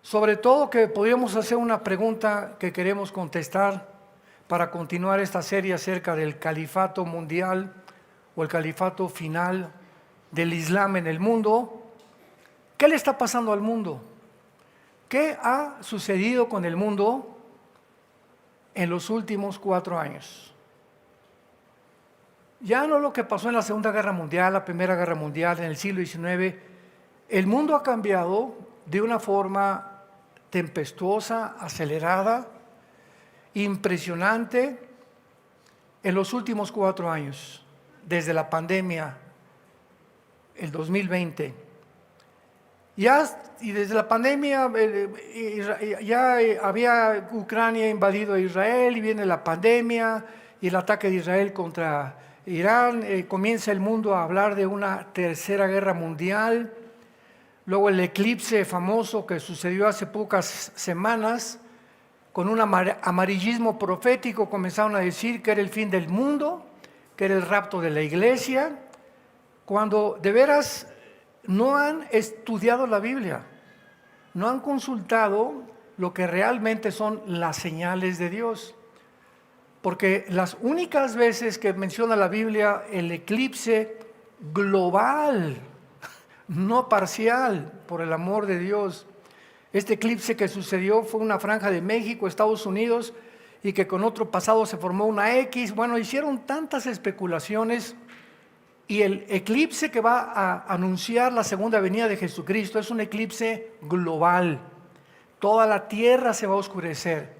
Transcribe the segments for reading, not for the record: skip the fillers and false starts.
Sobre todo que podríamos hacer una pregunta que queremos contestar para continuar esta serie acerca del califato mundial o el califato final del Islam en el mundo. ¿Qué le está pasando al mundo? ¿Qué ha sucedido con el mundo en los últimos 4 años? Ya no lo que pasó en la Segunda Guerra Mundial, la Primera Guerra Mundial, en el siglo XIX. El mundo ha cambiado de una forma tempestuosa, acelerada, impresionante en los últimos 4 años, desde la pandemia, el 2020. Y desde la pandemia ya había Ucrania invadido a Israel y viene la pandemia y el ataque de Israel contra Irán. Comienza el mundo a hablar de una tercera guerra mundial. Luego el eclipse famoso que sucedió hace pocas semanas, con un amarillismo profético comenzaron a decir que era el fin del mundo, que era el rapto de la iglesia, cuando de veras no han estudiado la Biblia, no han consultado lo que realmente son las señales de Dios. Porque las únicas veces que menciona la Biblia el eclipse global, no parcial, por el amor de Dios. Este eclipse que sucedió fue una franja de México, Estados Unidos, y que con otro pasado se formó una X. Bueno, hicieron tantas especulaciones, y el eclipse que va a anunciar la segunda venida de Jesucristo es un eclipse global. Toda la tierra se va a oscurecer.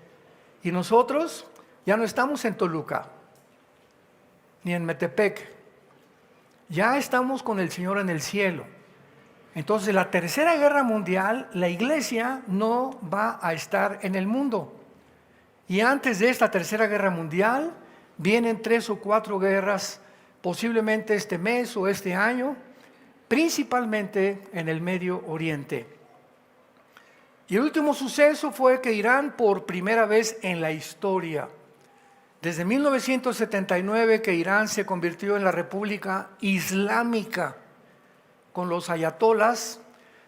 Y nosotros ya no estamos en Toluca, ni en Metepec. Ya estamos con el Señor en el cielo. Entonces, la tercera guerra mundial, la iglesia no va a estar en el mundo. Y antes de esta tercera guerra mundial, vienen 3 o 4 guerras, posiblemente este mes o este año, principalmente en el Medio Oriente. Y el último suceso fue que Irán, por primera vez en la historia, desde 1979 que Irán se convirtió en la República Islámica, con los ayatolas,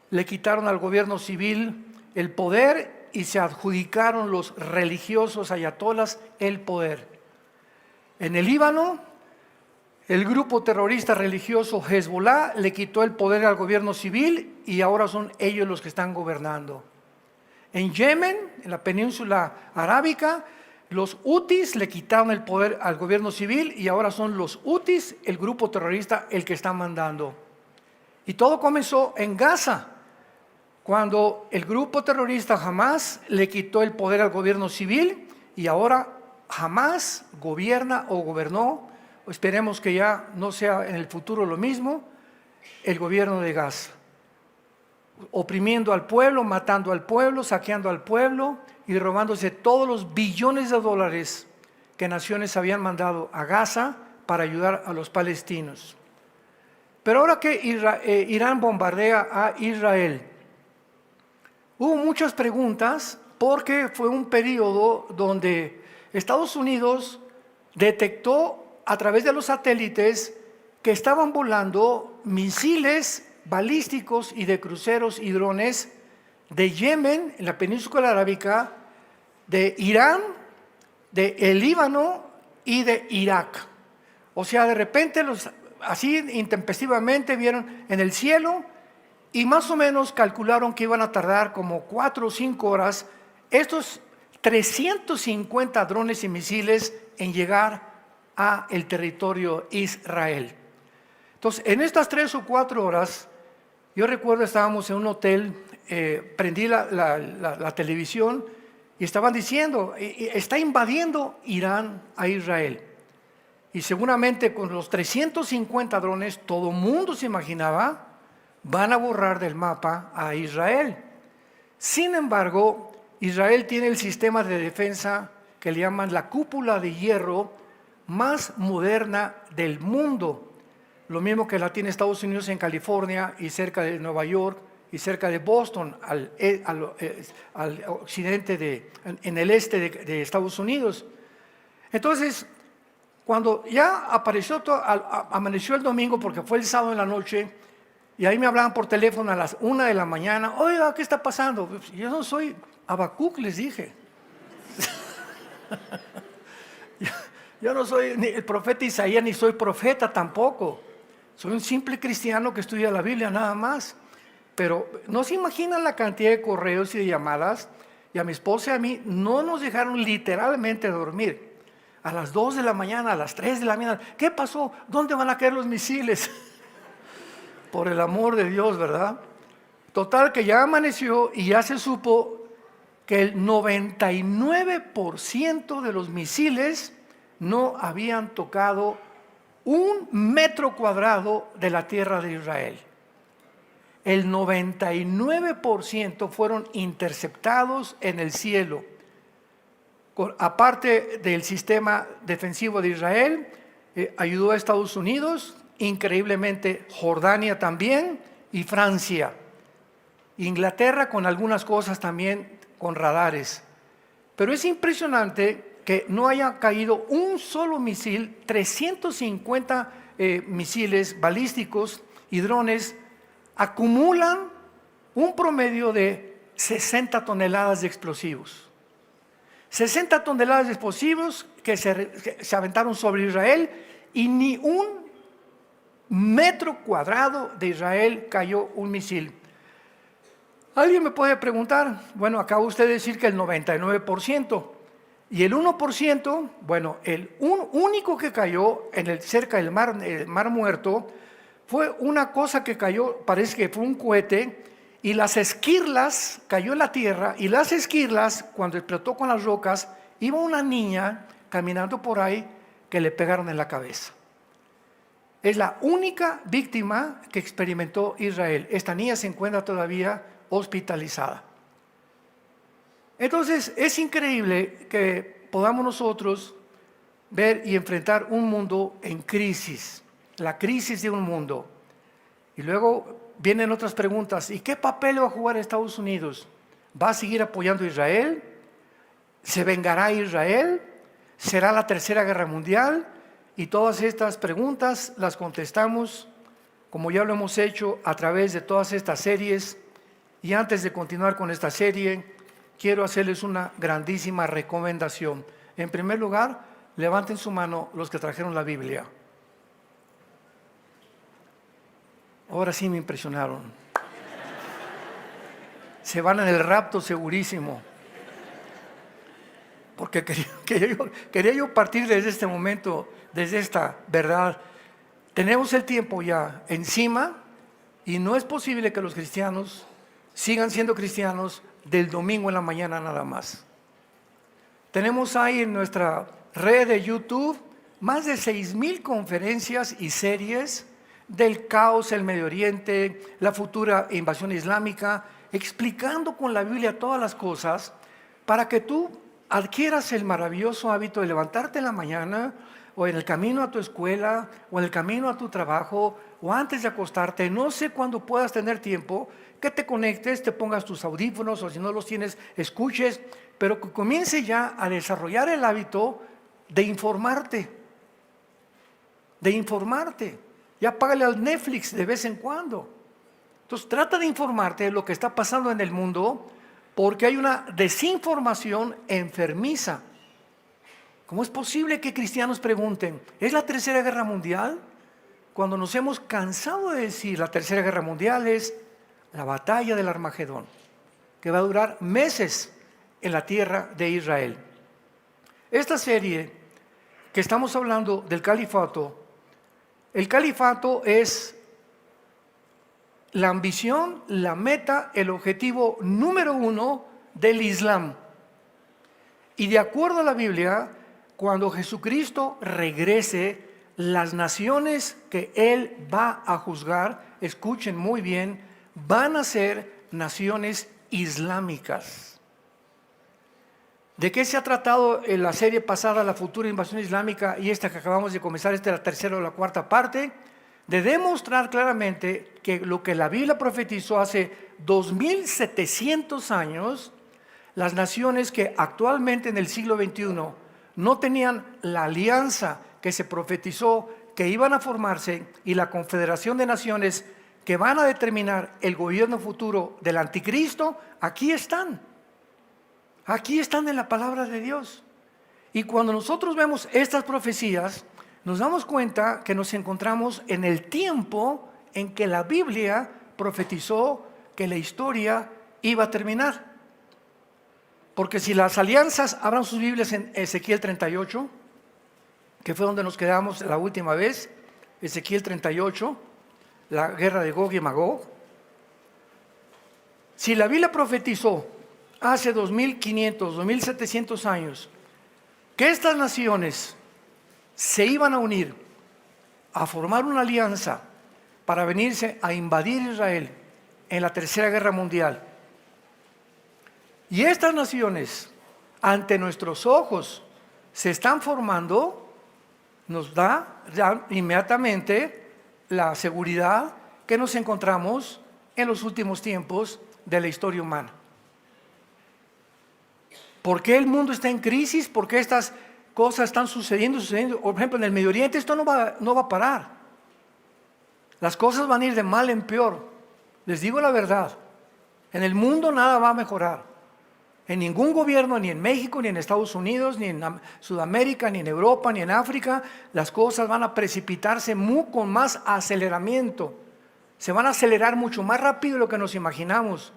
le quitaron al gobierno civil el poder y se adjudicaron los religiosos ayatolas el poder. En el Líbano, el grupo terrorista religioso Hezbollah le quitó el poder al gobierno civil y ahora son ellos los que están gobernando. En Yemen, en la península arábica, los hutis le quitaron el poder al gobierno civil y ahora son los hutis, el grupo terrorista, el que está mandando. Y todo comenzó en Gaza, cuando el grupo terrorista Hamás le quitó el poder al gobierno civil y ahora Hamás gobierna o gobernó, esperemos que ya no sea en el futuro lo mismo, el gobierno de Gaza, oprimiendo al pueblo, matando al pueblo, saqueando al pueblo y robándose todos los billones de dólares que naciones habían mandado a Gaza para ayudar a los palestinos. Pero ahora que Irán bombardea a Israel, hubo muchas preguntas porque fue un periodo donde Estados Unidos detectó a través de los satélites que estaban volando misiles balísticos y de cruceros y drones de Yemen, en la península arábica, de Irán, de el Líbano y de Irak. O sea, de repente así intempestivamente vieron en el cielo y más o menos calcularon que iban a tardar como 4 o 5 horas estos 350 drones y misiles en llegar a el territorio Israel. Entonces, en estas 3 o 4 horas, yo recuerdo estábamos en un hotel, prendí la televisión y estaban diciendo, está invadiendo Irán a Israel. Y seguramente con los 350 drones, todo el mundo se imaginaba, van a borrar del mapa a Israel. Sin embargo, Israel tiene el sistema de defensa que le llaman la cúpula de hierro más moderna del mundo. Lo mismo que la tiene Estados Unidos en California y cerca de Nueva York y cerca de Boston, al occidente, en el este de Estados Unidos. Entonces, cuando ya amaneció el domingo, porque fue el sábado en la noche, Y ahí me hablaban por teléfono a las 1 de la mañana. Oiga, ¿qué está pasando? Yo no soy Habacuc, les dije. Yo no soy ni el profeta Isaías, ni soy profeta tampoco. Soy un simple cristiano que estudia la Biblia nada más. Pero no se imaginan la cantidad de correos y de llamadas. Y a mi esposa y a mí no nos dejaron literalmente dormir. A las 2 de la mañana, a las 3 de la mañana. ¿Qué pasó? ¿Dónde van a caer los misiles? Por el amor de Dios, ¿verdad? Total que ya amaneció y ya se supo que el 99% de los misiles no habían tocado 1 metro cuadrado de la tierra de Israel. El 99% fueron interceptados en el cielo. Aparte del sistema defensivo de Israel, ayudó a Estados Unidos, increíblemente Jordania también y Francia. Inglaterra con algunas cosas también con radares. Pero es impresionante que no haya caído un solo misil. 350 misiles balísticos y drones acumulan un promedio de 60 toneladas de explosivos. 60 toneladas de explosivos que se aventaron sobre Israel y ni 1 metro cuadrado de Israel cayó un misil. Alguien me puede preguntar, bueno, acaba usted de decir que el 99% y el 1%, bueno, el único que cayó cerca del mar Muerto fue una cosa que cayó, parece que fue un cohete, y las esquirlas, cayó en la tierra, y las esquirlas, cuando explotó con las rocas, iba una niña caminando por ahí que le pegaron en la cabeza. Es la única víctima que experimentó Israel. Esta niña se encuentra todavía hospitalizada. Entonces es increíble que podamos nosotros ver y enfrentar un mundo en crisis, la crisis de un mundo. Y luego vienen otras preguntas. ¿Y qué papel va a jugar Estados Unidos? ¿Va a seguir apoyando a Israel? ¿Se vengará Israel? ¿Será la tercera guerra mundial? Y todas estas preguntas las contestamos, como ya lo hemos hecho, a través de todas estas series. Y antes de continuar con esta serie, quiero hacerles una grandísima recomendación. En primer lugar, levanten su mano los que trajeron la Biblia. Ahora sí me impresionaron. Se van en el rapto segurísimo. Porque quería yo partir desde este momento, desde esta verdad. Tenemos el tiempo ya encima y no es posible que los cristianos sigan siendo cristianos del domingo en la mañana nada más. Tenemos ahí en nuestra red de YouTube más de 6,000 conferencias y series del caos en el Medio Oriente, la futura invasión islámica, explicando con la Biblia todas las cosas para que tú adquieras el maravilloso hábito de levantarte en la mañana o en el camino a tu escuela o en el camino a tu trabajo o antes de acostarte, no sé cuándo puedas tener tiempo, que te conectes, te pongas tus audífonos o si no los tienes, escuches, pero que comience ya a desarrollar el hábito de informarte. Ya págale al Netflix de vez en cuando. Entonces trata de informarte de lo que está pasando en el mundo porque hay una desinformación enfermiza. ¿Cómo es posible que cristianos pregunten, ¿es la tercera guerra mundial? Cuando nos hemos cansado de decir la tercera guerra mundial es la batalla del Armagedón, que va a durar meses en la tierra de Israel. Esta serie que estamos hablando del califato, el califato es la ambición, la meta, el objetivo número 1 del Islam. Y de acuerdo a la Biblia, cuando Jesucristo regrese, las naciones que Él va a juzgar, escuchen muy bien, van a ser naciones islámicas. ¿De qué se ha tratado en la serie pasada, la futura invasión islámica, y esta que acabamos de comenzar, esta es la tercera o la cuarta parte? De demostrar claramente que lo que la Biblia profetizó hace 2700 años, las naciones que actualmente en el siglo XXI no tenían la alianza que se profetizó que iban a formarse y la confederación de naciones que van a determinar el gobierno futuro del anticristo, aquí están. Aquí están en la palabra de Dios. Y cuando nosotros vemos estas profecías, nos damos cuenta que nos encontramos en el tiempo en que la Biblia profetizó que la historia iba a terminar. Porque si las alianzas, abran sus Biblias en Ezequiel 38, que fue donde nos quedamos la última vez, Ezequiel 38, la guerra de Gog y Magog. Si la Biblia profetizó hace 2500, 2700 años, que estas naciones se iban a unir, a formar una alianza para venirse a invadir Israel en la Tercera Guerra Mundial, y estas naciones ante nuestros ojos se están formando, nos da ya inmediatamente la seguridad que nos encontramos en los últimos tiempos de la historia humana. ¿Por qué el mundo está en crisis? ¿Por qué estas cosas están sucediendo? Por ejemplo, en el Medio Oriente esto no va a parar. Las cosas van a ir de mal en peor. Les digo la verdad. En el mundo nada va a mejorar. En ningún gobierno, ni en México, ni en Estados Unidos, ni en Sudamérica, ni en Europa, ni en África, las cosas van a precipitarse con más aceleramiento. Se van a acelerar mucho más rápido de lo que nos imaginamos.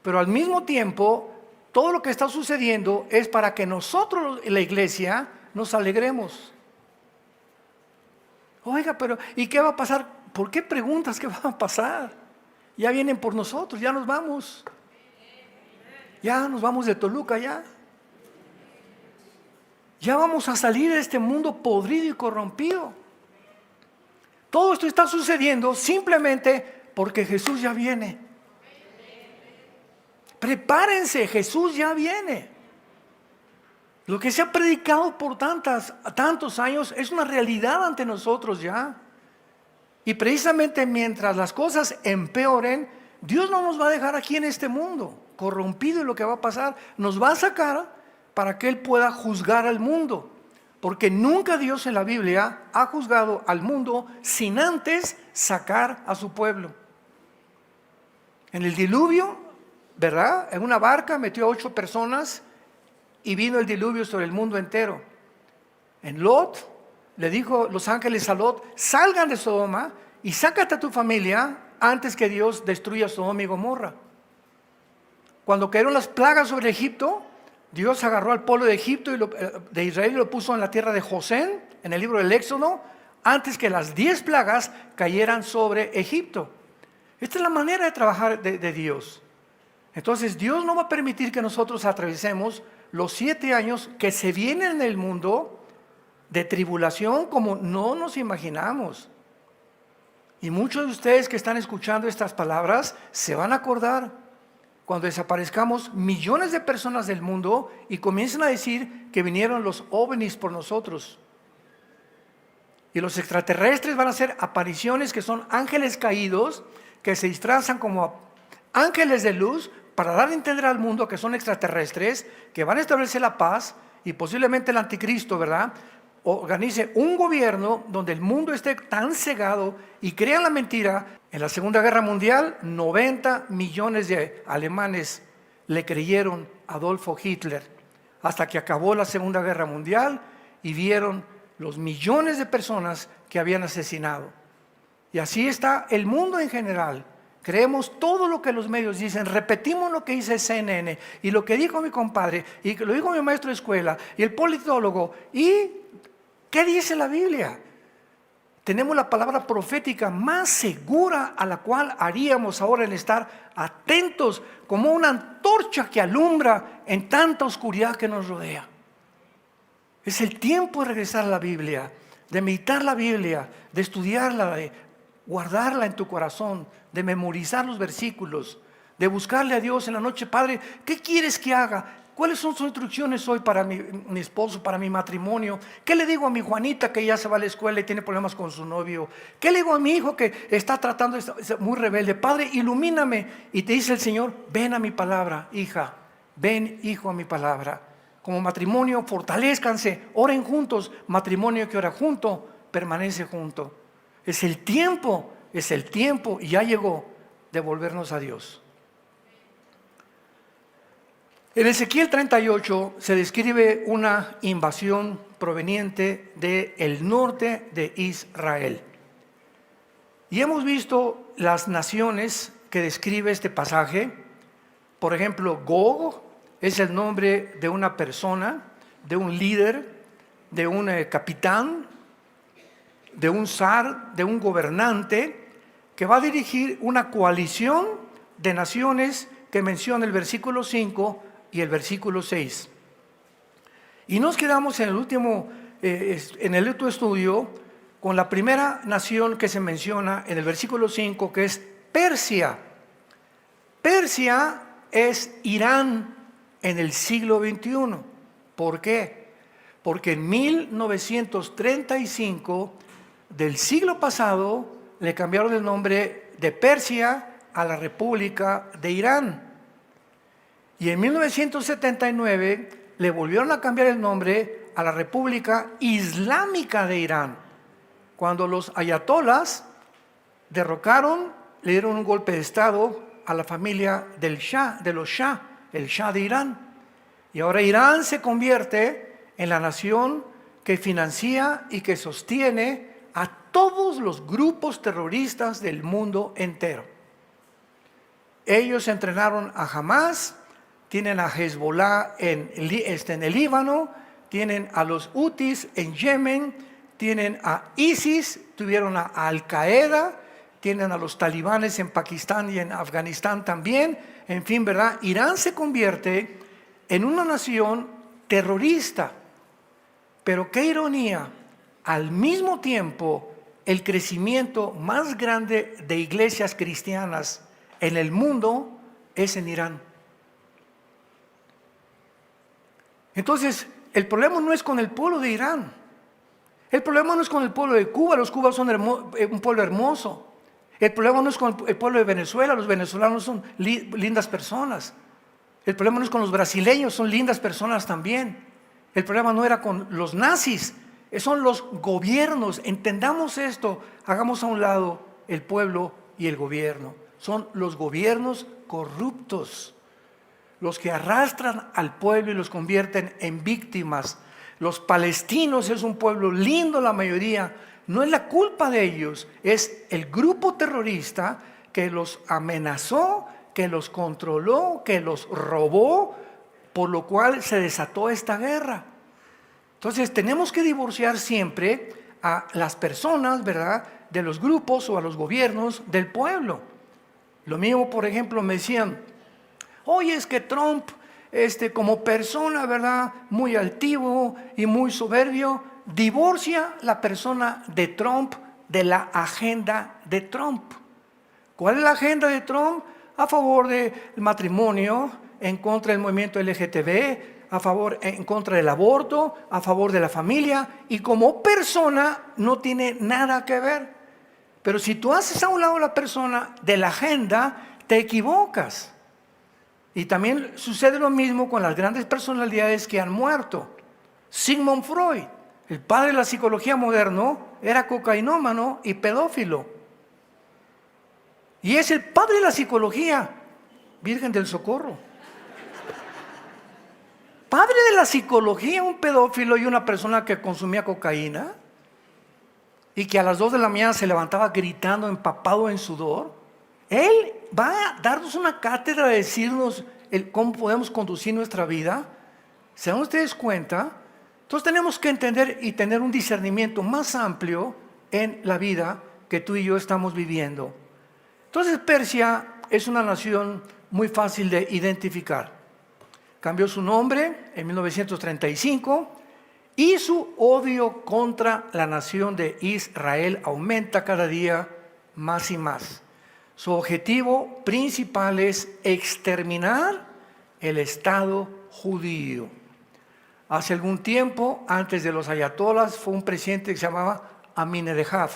Pero al mismo tiempo, todo lo que está sucediendo es para que nosotros, la iglesia, nos alegremos. Oiga, pero ¿y qué va a pasar? ¿Por qué preguntas qué va a pasar? Ya vienen por nosotros, ya nos vamos. Ya nos vamos de Toluca, ya. Ya vamos a salir de este mundo podrido y corrompido. Todo esto está sucediendo simplemente porque Jesús ya viene. Prepárense, Jesús ya viene. Lo que se ha predicado por tantos años es una realidad ante nosotros ya. Y precisamente mientras las cosas empeoren, Dios no nos va a dejar aquí en este mundo corrompido, y lo que va a pasar, nos va a sacar para que Él pueda juzgar al mundo. Porque nunca Dios en la Biblia ha juzgado al mundo sin antes sacar a su pueblo. En el diluvio, ¿verdad? En una barca metió a 8 personas y vino el diluvio sobre el mundo entero. En Lot, le dijo los ángeles a Lot: salgan de Sodoma y sácate a tu familia antes que Dios destruya Sodoma y Gomorra. Cuando cayeron las plagas sobre Egipto, Dios agarró al pueblo de Egipto y de Israel y lo puso en la tierra de Gosén, en el libro del Éxodo, antes que las 10 plagas cayeran sobre Egipto. Esta es la manera de trabajar de Dios. Entonces Dios no va a permitir que nosotros atravesemos los 7 años que se vienen en el mundo de tribulación como no nos imaginamos. Y muchos de ustedes que están escuchando estas palabras se van a acordar cuando desaparezcamos millones de personas del mundo y comiencen a decir que vinieron los ovnis por nosotros. Y los extraterrestres van a hacer apariciones que son ángeles caídos, que se disfrazan como ángeles de luz para dar a entender al mundo que son extraterrestres, que van a establecer la paz, y posiblemente el anticristo, ¿verdad?, organice un gobierno donde el mundo esté tan cegado y crean la mentira. En la Segunda Guerra Mundial, 90 millones de alemanes le creyeron a Adolfo Hitler, hasta que acabó la Segunda Guerra Mundial y vieron los millones de personas que habían asesinado. Y así está el mundo en general. Creemos todo lo que los medios dicen, repetimos lo que dice CNN y lo que dijo mi compadre y lo dijo mi maestro de escuela y el politólogo. ¿Y qué dice la Biblia? Tenemos la palabra profética más segura a la cual haríamos ahora el estar atentos como una antorcha que alumbra en tanta oscuridad que nos rodea. Es el tiempo de regresar a la Biblia, de meditar la Biblia, de estudiarla, de guardarla en tu corazón, de memorizar los versículos, de buscarle a Dios en la noche. Padre, ¿qué quieres que haga? ¿Cuáles son sus instrucciones hoy para mi esposo, para mi matrimonio? ¿Qué le digo a mi Juanita que ya se va a la escuela y tiene problemas con su novio? ¿Qué le digo a mi hijo que está tratando, es muy rebelde? Padre, ilumíname. Y te dice el Señor: ven a mi palabra, hija. Ven, hijo, a mi palabra. Como matrimonio, fortalézcanse, oren juntos. Matrimonio que ora junto, permanece junto. Es el tiempo Es el tiempo, y ya llegó, de volvernos a Dios. En Ezequiel 38 se describe una invasión proveniente del norte de Israel. Y hemos visto las naciones que describe este pasaje. Por ejemplo, Gog es el nombre de una persona, de un líder, de un capitán, de un zar, de un gobernante, que va a dirigir una coalición de naciones que menciona el versículo 5 y el versículo 6. Y nos quedamos en el último estudio con la primera nación que se menciona en el versículo 5, que es Persia. Persia es Irán en el siglo XXI. ¿Por qué? Porque en 1935 del siglo pasado le cambiaron el nombre de Persia a la República de Irán. Y en 1979 le volvieron a cambiar el nombre a la República Islámica de Irán, cuando los ayatolás derrocaron, le dieron un golpe de estado a la familia del Shah, de los Shah, el Shah de Irán. Y ahora Irán se convierte en la nación que financia y que sostiene a todos los grupos terroristas del mundo entero. Ellos entrenaron a Hamas, tienen a Hezbollah en el Líbano, tienen a los Hutis en Yemen, tienen a ISIS, tuvieron a Al-Qaeda, tienen a los talibanes en Pakistán y en Afganistán también. En fin, ¿verdad? Irán se convierte en una nación terrorista. Pero qué ironía, al mismo tiempo, el crecimiento más grande de iglesias cristianas en el mundo es en Irán. Entonces, el problema no es con el pueblo de Irán. El problema no es con el pueblo de Cuba. Los cubanos son un pueblo hermoso. El problema no es con el pueblo de Venezuela. Los venezolanos son lindas personas. El problema no es con los brasileños. Son lindas personas también. El problema no era con los nazis. Son los gobiernos. Entendamos esto. Hagamos a un lado el pueblo y el gobierno. Son los gobiernos corruptos los que arrastran al pueblo y los convierten en víctimas. Los palestinos es un pueblo lindo, la mayoría. No es la culpa de ellos, es el grupo terrorista que los amenazó, que los controló, que los robó, por lo cual se desató esta guerra. Entonces tenemos que divorciar siempre a las personas, ¿verdad?, de los grupos o a los gobiernos del pueblo. Lo mismo, por ejemplo, me decían, oye, es que Trump, como persona, ¿verdad?, muy altivo y muy soberbio, divorcia la persona de Trump de la agenda de Trump. ¿Cuál es la agenda de Trump? A favor del matrimonio, en contra del movimiento LGTB, en contra del aborto, a favor de la familia, y como persona no tiene nada que ver. Pero si tú haces a un lado la persona de la agenda, te equivocas. Y también sucede lo mismo con las grandes personalidades que han muerto. Sigmund Freud, el padre de la psicología moderna, era cocainómano y pedófilo. Y es el padre de la psicología, Virgen del Socorro. Padre de la psicología, un pedófilo y una persona que consumía cocaína y que a las 2 de la mañana se levantaba gritando, empapado en sudor. Él va a darnos una cátedra de decirnos cómo podemos conducir nuestra vida. ¿Se dan ustedes cuenta? Entonces tenemos que entender y tener un discernimiento más amplio en la vida que tú y yo estamos viviendo. Entonces Persia es una nación muy fácil de identificar. Cambió su nombre en 1935 y su odio contra la nación de Israel aumenta cada día más y más. Su objetivo principal es exterminar el Estado judío. Hace algún tiempo, antes de los ayatolás, fue un presidente que se llamaba Ahmadinejad.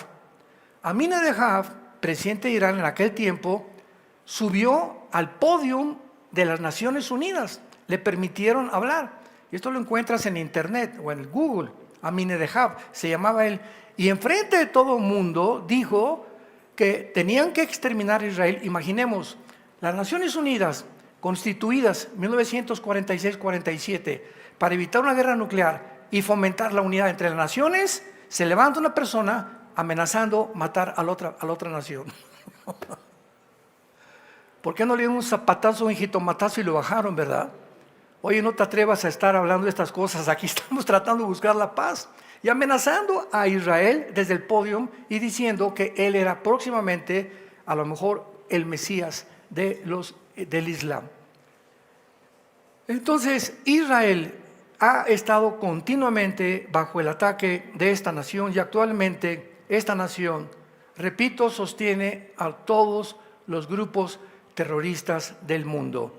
Ahmadinejad, presidente de Irán en aquel tiempo, subió al podio de las Naciones Unidas. Le permitieron hablar. Y esto lo encuentras en internet o en Google. Ahmadinejad se llamaba él. Y enfrente de todo el mundo dijo que tenían que exterminar a Israel. Imaginemos, las Naciones Unidas, constituidas en 1946-47, para evitar una guerra nuclear y fomentar la unidad entre las naciones, se levanta una persona amenazando matar a la otra nación. ¿Por qué no le dieron un zapatazo, un jitomatazo y lo bajaron, verdad? Oye, no te atrevas a estar hablando de estas cosas, aquí estamos tratando de buscar la paz. Y amenazando a Israel desde el podio y diciendo que él era próximamente, a lo mejor, el Mesías del Islam. Entonces, Israel ha estado continuamente bajo el ataque de esta nación y actualmente esta nación, repito, sostiene a todos los grupos terroristas del mundo.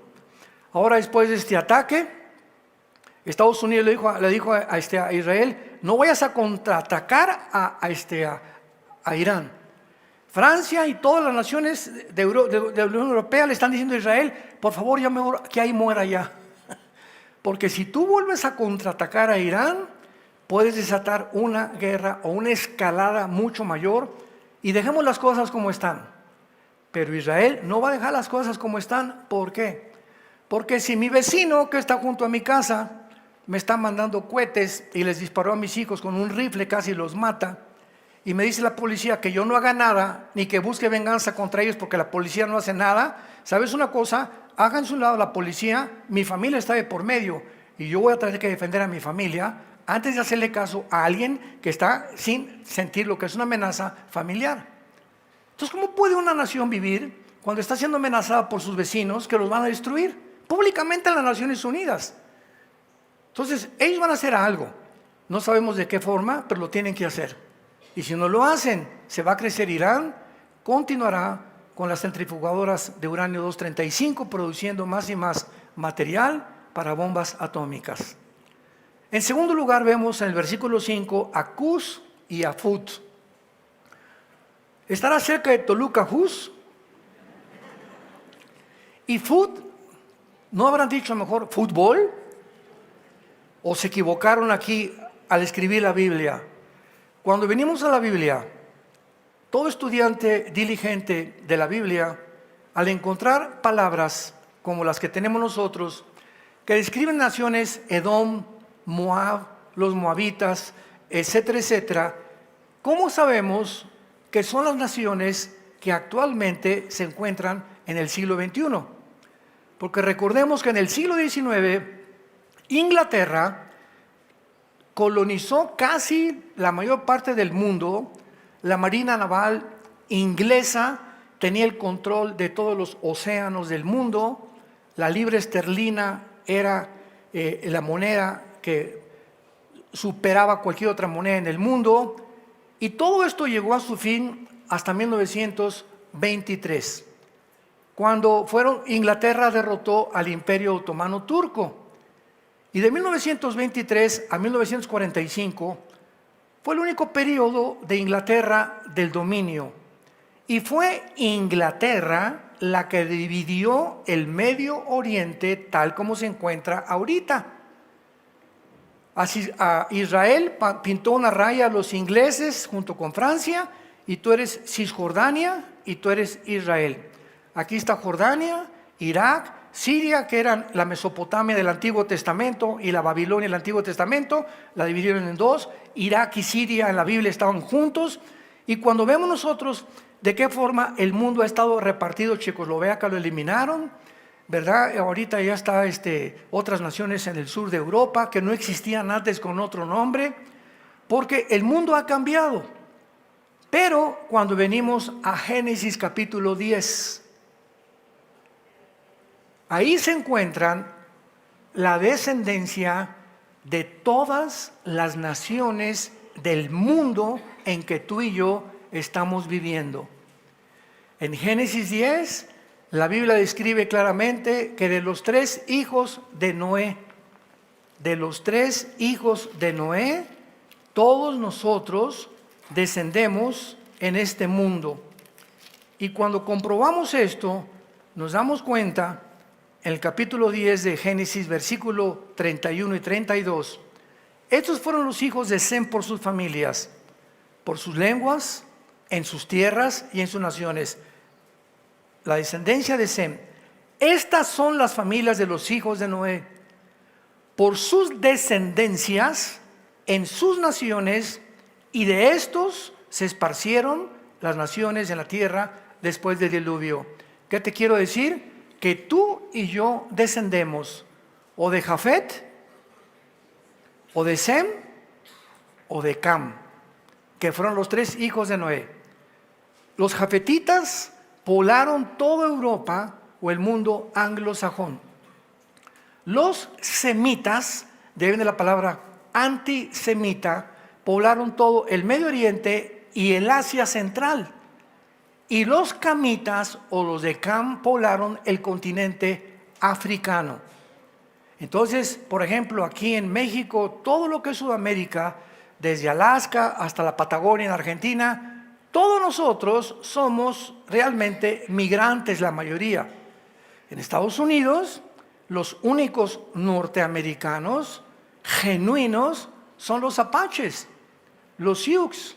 Ahora, después de este ataque, Estados Unidos le dijo a Israel: no vayas a contraatacar a Irán. Francia y todas las naciones de la Unión Europea le están diciendo a Israel: por favor, ya mejor que ahí muera ya. Porque si tú vuelves a contraatacar a Irán, puedes desatar una guerra o una escalada mucho mayor, y dejemos las cosas como están. Pero Israel no va a dejar las cosas como están. ¿Por qué? Porque si mi vecino que está junto a mi casa me está mandando cohetes y les disparó a mis hijos con un rifle, casi los mata, y me dice la policía que yo no haga nada, ni que busque venganza contra ellos porque la policía no hace nada, ¿sabes una cosa? Háganse un lado la policía, mi familia está de por medio, y yo voy a tener que defender a mi familia antes de hacerle caso a alguien que está sin sentir lo que es una amenaza familiar. Entonces, ¿cómo puede una nación vivir cuando está siendo amenazada por sus vecinos que los van a destruir? Públicamente en las Naciones Unidas. Entonces, ellos van a hacer algo. No sabemos de qué forma, pero lo tienen que hacer. Y si no lo hacen, se va a crecer Irán, continuará con las centrifugadoras de uranio 235, produciendo más y más material para bombas atómicas. En segundo lugar, vemos en el versículo 5 a Cus y a Fut. Estará cerca de Toluca Hus. Y Fut, ¿no habrán dicho mejor fútbol? ¿O se equivocaron aquí al escribir la Biblia? Cuando venimos a la Biblia, todo estudiante diligente de la Biblia, al encontrar palabras como las que tenemos nosotros, que describen naciones, Edom, Moab, los moabitas, etcétera, etcétera, ¿cómo sabemos que son las naciones que actualmente se encuentran en el siglo XXI? Porque recordemos que en el siglo XIX, Inglaterra colonizó casi la mayor parte del mundo. La marina naval inglesa tenía el control de todos los océanos del mundo. La libra esterlina era la moneda que superaba cualquier otra moneda en el mundo. Y todo esto llegó a su fin hasta 1923, cuando Inglaterra derrotó al Imperio Otomano Turco. Y de 1923 a 1945 fue el único periodo de Inglaterra del dominio. Y fue Inglaterra la que dividió el Medio Oriente tal como se encuentra ahorita. Así, a Israel pintó una raya a los ingleses junto con Francia, y tú eres Cisjordania y tú eres Israel. Aquí está Jordania, Irak, Siria, que eran la Mesopotamia del Antiguo Testamento, y la Babilonia del Antiguo Testamento, la dividieron en dos. Irak y Siria en la Biblia estaban juntos. Y cuando vemos nosotros de qué forma el mundo ha estado repartido, Checoslovaquia lo eliminaron, ¿verdad? Ahorita ya está otras naciones en el sur de Europa que no existían antes con otro nombre, porque el mundo ha cambiado. Pero cuando venimos a Génesis capítulo 10, ahí se encuentran la descendencia de todas las naciones del mundo en que tú y yo estamos viviendo. En Génesis 10, la Biblia describe claramente que de los 3 hijos de Noé, todos nosotros descendemos en este mundo. Y cuando comprobamos esto, nos damos cuenta, en el capítulo 10 de Génesis, versículo 31 y 32, estos fueron los hijos de Sem por sus familias, por sus lenguas, en sus tierras y en sus naciones. La descendencia de Sem. Estas son las familias de los hijos de Noé. Por sus descendencias, en sus naciones, y de estos se esparcieron las naciones en la tierra después del diluvio. ¿Qué te quiero decir? Que tú y yo descendemos o de Jafet, o de Sem, o de Cam, que fueron los tres hijos de Noé. Los jafetitas poblaron toda Europa o el mundo anglosajón. Los semitas, de ahí viene la palabra antisemita, poblaron todo el Medio Oriente y el Asia Central. Y los camitas o los de Cam poblaron el continente africano. Entonces, por ejemplo, aquí en México, todo lo que es Sudamérica, desde Alaska hasta la Patagonia en Argentina, todos nosotros somos realmente migrantes, la mayoría. En Estados Unidos, los únicos norteamericanos genuinos son los apaches, los Sioux,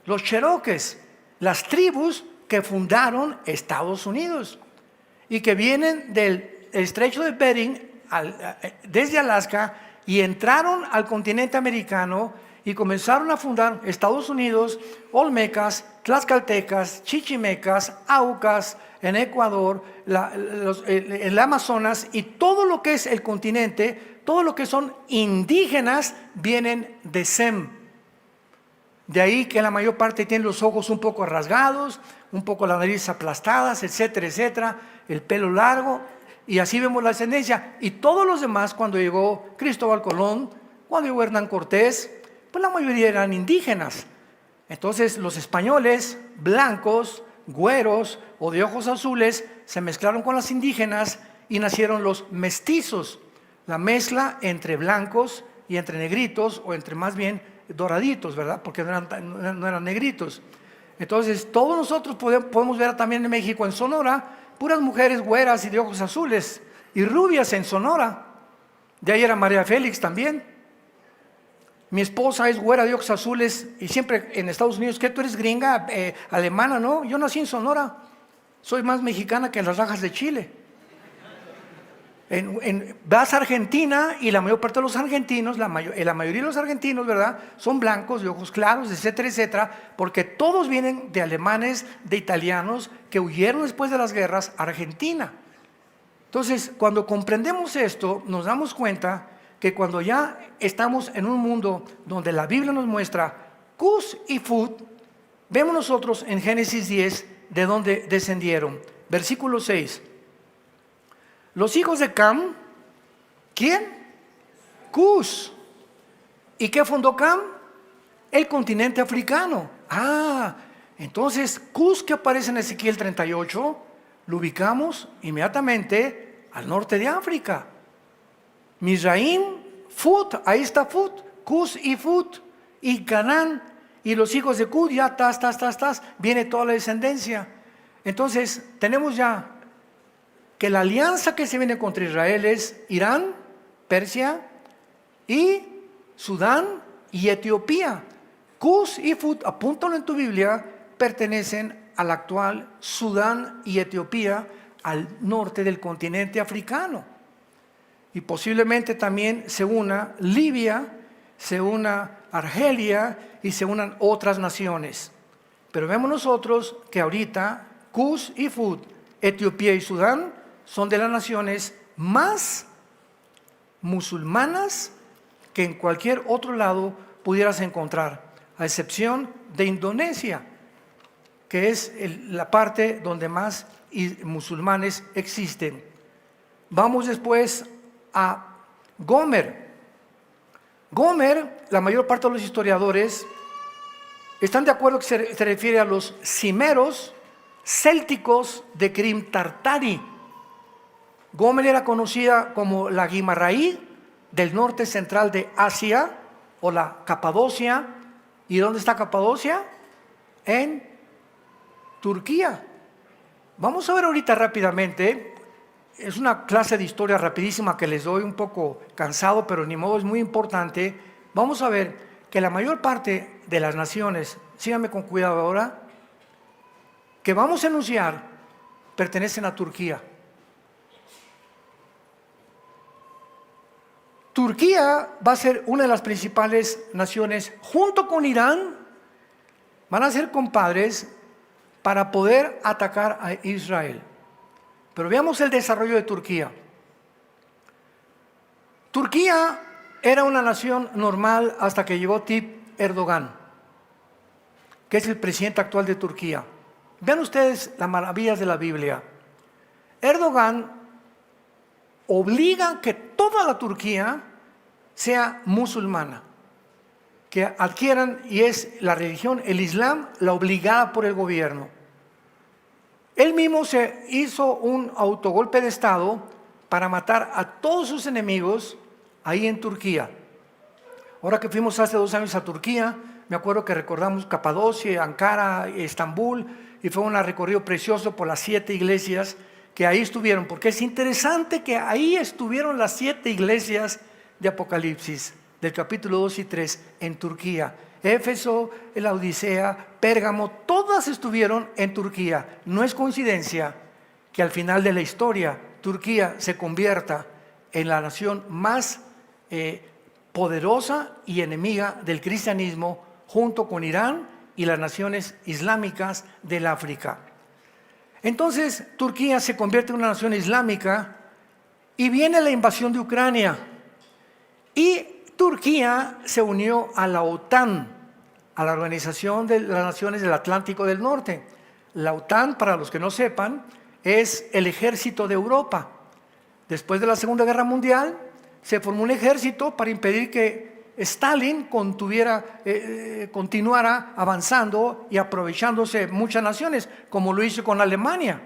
los cherokees, las tribus que fundaron Estados Unidos y que vienen del estrecho de Bering desde Alaska y entraron al continente americano y comenzaron a fundar Estados Unidos, olmecas, tlaxcaltecas, chichimecas, aucas, en Ecuador, el Amazonas y todo lo que es el continente, todo lo que son indígenas vienen de Sem. De ahí que la mayor parte tienen los ojos un poco rasgados, un poco la nariz aplastadas, etcétera, etcétera, el pelo largo, y así vemos la descendencia. Y todos los demás, cuando llegó Cristóbal Colón, cuando llegó Hernán Cortés, pues la mayoría eran indígenas. Entonces los españoles, blancos, güeros o de ojos azules, se mezclaron con las indígenas y nacieron los mestizos, la mezcla entre blancos y entre negritos, o entre más bien doraditos, ¿verdad? Porque no eran negritos. Entonces todos nosotros podemos ver también en México, en Sonora, puras mujeres güeras y de ojos azules y rubias en Sonora. De ahí era María Félix también. Mi esposa es güera de ojos azules y siempre en Estados Unidos, ¿qué? ¿Tú eres gringa, alemana? No, yo nací en Sonora. Soy más mexicana que las rajas de Chile. Vas a Argentina y la mayor parte de los argentinos, la mayoría de los argentinos, ¿verdad?, son blancos, de ojos claros, etcétera, etcétera, porque todos vienen de alemanes, de italianos que huyeron después de las guerras a Argentina. Entonces, cuando comprendemos esto, nos damos cuenta que cuando ya estamos en un mundo donde la Biblia nos muestra Cus y Fut, vemos nosotros en Génesis 10 de dónde descendieron. Versículo 6. Los hijos de Cam, ¿quién? Cus. ¿Y qué fundó Cam? El continente africano. Entonces Cus, que aparece en Ezequiel 38, lo ubicamos inmediatamente al norte de África. Mizraim, Fut, ahí está Fut, Cus y Fut, y Canaán, y los hijos de Cus, ya viene toda la descendencia. Entonces tenemos ya que la alianza que se viene contra Israel es Irán, Persia y Sudán y Etiopía. Cus y Fut, apúntalo en tu Biblia, pertenecen al actual Sudán y Etiopía, al norte del continente africano. Y posiblemente también se una Libia, se una Argelia y se unan otras naciones. Pero vemos nosotros que ahorita Cus y Fut, Etiopía y Sudán son de las naciones más musulmanas que en cualquier otro lado pudieras encontrar, a excepción de Indonesia, que es la parte donde más musulmanes existen. Vamos después a Gomer. Gomer, la mayor parte de los historiadores están de acuerdo que se refiere a los cimeros célticos de Crim Tartari. Gomer era conocida como la Guimarães del norte central de Asia, o la Capadocia. ¿Y dónde está Capadocia? En Turquía. Vamos a ver ahorita rápidamente, es una clase de historia rapidísima que les doy, un poco cansado, pero ni modo, es muy importante. Vamos a ver que la mayor parte de las naciones, síganme con cuidado ahora, que vamos a enunciar pertenecen a Turquía. Turquía va a ser una de las principales naciones, junto con Irán, van a ser compadres para poder atacar a Israel. Pero veamos el desarrollo de Turquía. Turquía era una nación normal hasta que llegó Tayyip Erdogan, que es el presidente actual de Turquía. Vean ustedes las maravillas de la Biblia. Erdogan obliga que toda la Turquía sea musulmana, que adquieran, y es la religión, el Islam, la obligada por el gobierno. Él mismo se hizo un autogolpe de Estado para matar a todos sus enemigos ahí en Turquía. Ahora que fuimos hace 2 años a Turquía, me acuerdo que recordamos Capadocia, Ankara, Estambul, y fue un recorrido precioso por las 7 iglesias que ahí estuvieron, porque es interesante que ahí estuvieron las 7 iglesias de Apocalipsis, del capítulo 2 y 3, en Turquía. Éfeso, la Odisea, Pérgamo, todas estuvieron en Turquía. No es coincidencia que al final de la historia Turquía se convierta en la nación más poderosa y enemiga del cristianismo, junto con Irán y las naciones islámicas del África. Entonces Turquía se convierte en una nación islámica y viene la invasión de Ucrania. Y Turquía se unió a la OTAN, a la Organización de las Naciones del Atlántico del Norte. La OTAN, para los que no sepan, es el ejército de Europa. Después de la Segunda Guerra Mundial, se formó un ejército para impedir que Stalin continuara avanzando y aprovechándose muchas naciones, como lo hizo con Alemania.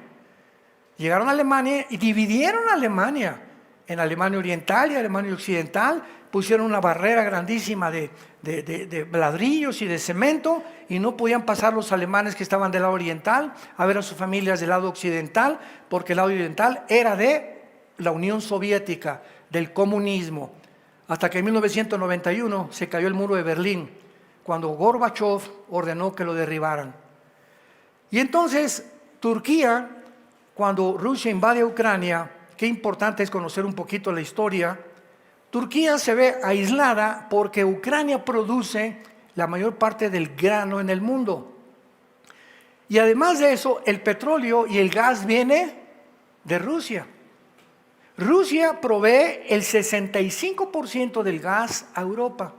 Llegaron a Alemania y dividieron a Alemania en Alemania Oriental y Alemania Occidental, pusieron una barrera grandísima de ladrillos y de cemento, y no podían pasar los alemanes que estaban del lado oriental a ver a sus familias del lado occidental, porque el lado oriental era de la Unión Soviética, del comunismo, hasta que en 1991 se cayó el muro de Berlín, cuando Gorbachev ordenó que lo derribaran. Y entonces Turquía, cuando Rusia invade Ucrania, qué importante es conocer un poquito la historia. Turquía se ve aislada porque Ucrania produce la mayor parte del grano en el mundo. Y además de eso, el petróleo y el gas viene de Rusia. Rusia provee el 65% del gas a Europa.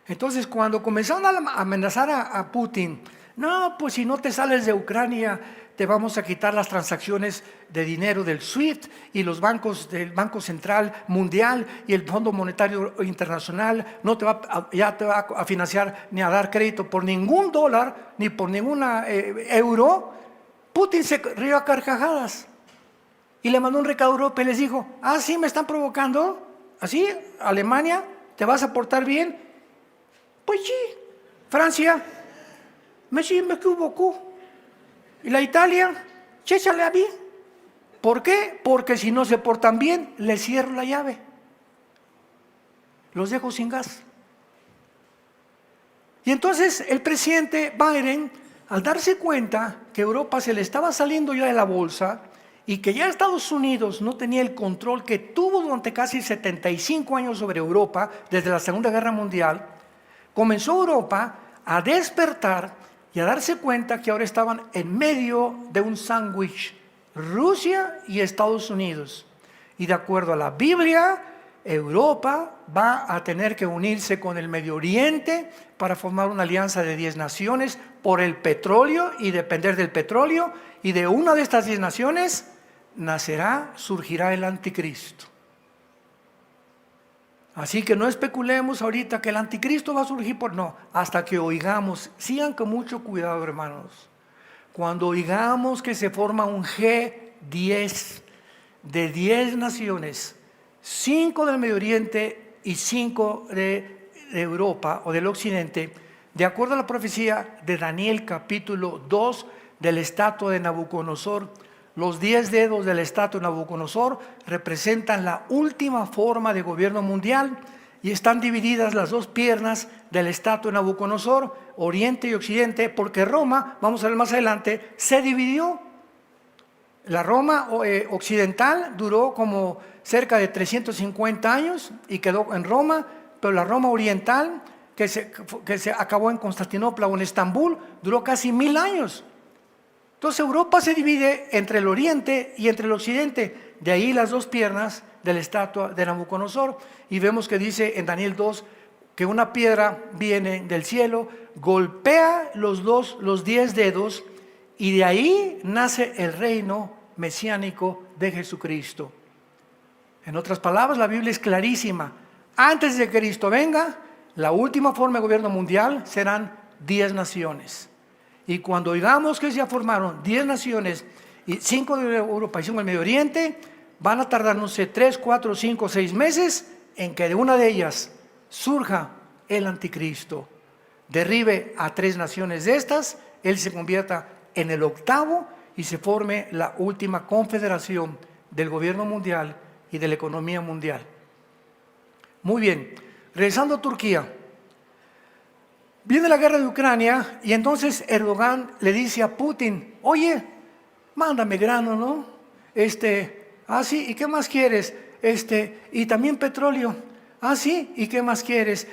Entonces, cuando comenzaron a amenazar a Putin, no, pues si no te sales de Ucrania, te vamos a quitar las transacciones de dinero del SWIFT y los bancos del Banco Central Mundial y el Fondo Monetario Internacional, ya te va a financiar ni a dar crédito por ningún dólar ni por ningún euro. Putin se rió a carcajadas y le mandó un recado a Europa y les dijo: sí, me están provocando, así, Alemania, ¿te vas a portar bien? Pues sí. Francia, me equivoco. Y la Italia, chéchale a mí. ¿Por qué? Porque si no se portan bien, les cierro la llave. Los dejo sin gas. Y entonces el presidente Biden, al darse cuenta que Europa se le estaba saliendo ya de la bolsa y que ya Estados Unidos no tenía el control que tuvo durante casi 75 años sobre Europa, desde la Segunda Guerra Mundial, comenzó Europa a despertar y a darse cuenta que ahora estaban en medio de un sándwich, Rusia y Estados Unidos. Y de acuerdo a la Biblia, Europa va a tener que unirse con el Medio Oriente para formar una alianza de 10 naciones por el petróleo y depender del petróleo, y de una de estas 10 naciones surgirá el anticristo. Así que no especulemos ahorita que el anticristo va a surgir no, hasta que oigamos. Sigan con mucho cuidado, hermanos. Cuando oigamos que se forma un G10 de 10 naciones, 5 del Medio Oriente y 5 de Europa o del Occidente, de acuerdo a la profecía de Daniel capítulo 2 del estatua de Nabucodonosor, los 10 dedos del estatua de Nabucodonosor representan la última forma de gobierno mundial, y están divididas las dos piernas de la estatua de Nabucodonosor, oriente y occidente, porque Roma, vamos a ver más adelante, se dividió. La Roma occidental duró como cerca de 350 años y quedó en Roma, pero la Roma oriental, que se acabó en Constantinopla o en Estambul, duró casi 1000 años. Entonces Europa se divide entre el oriente y entre el occidente, de ahí las dos piernas de la estatua de Nabucodonosor, y vemos que dice en Daniel 2 que una piedra viene del cielo, golpea los 10 dedos, y de ahí nace el reino mesiánico de Jesucristo. En otras palabras, la Biblia es clarísima. Antes de que Cristo venga, la última forma de gobierno mundial serán 10 naciones. Y cuando oigamos que se formaron 10 naciones, y 5 de Europa y 5 del Medio Oriente, van a tardar, no sé, 3, 4, 5, 6 meses en que de una de ellas surja el anticristo. Derribe a 3 naciones de estas, él se convierta en el octavo y se forme la última confederación del gobierno mundial y de la economía mundial. Muy bien, regresando a Turquía. Viene la guerra de Ucrania y entonces Erdogan le dice a Putin, oye, mándame grano, ¿no? Sí, ¿y qué más quieres? Y también petróleo. Sí, ¿y qué más quieres?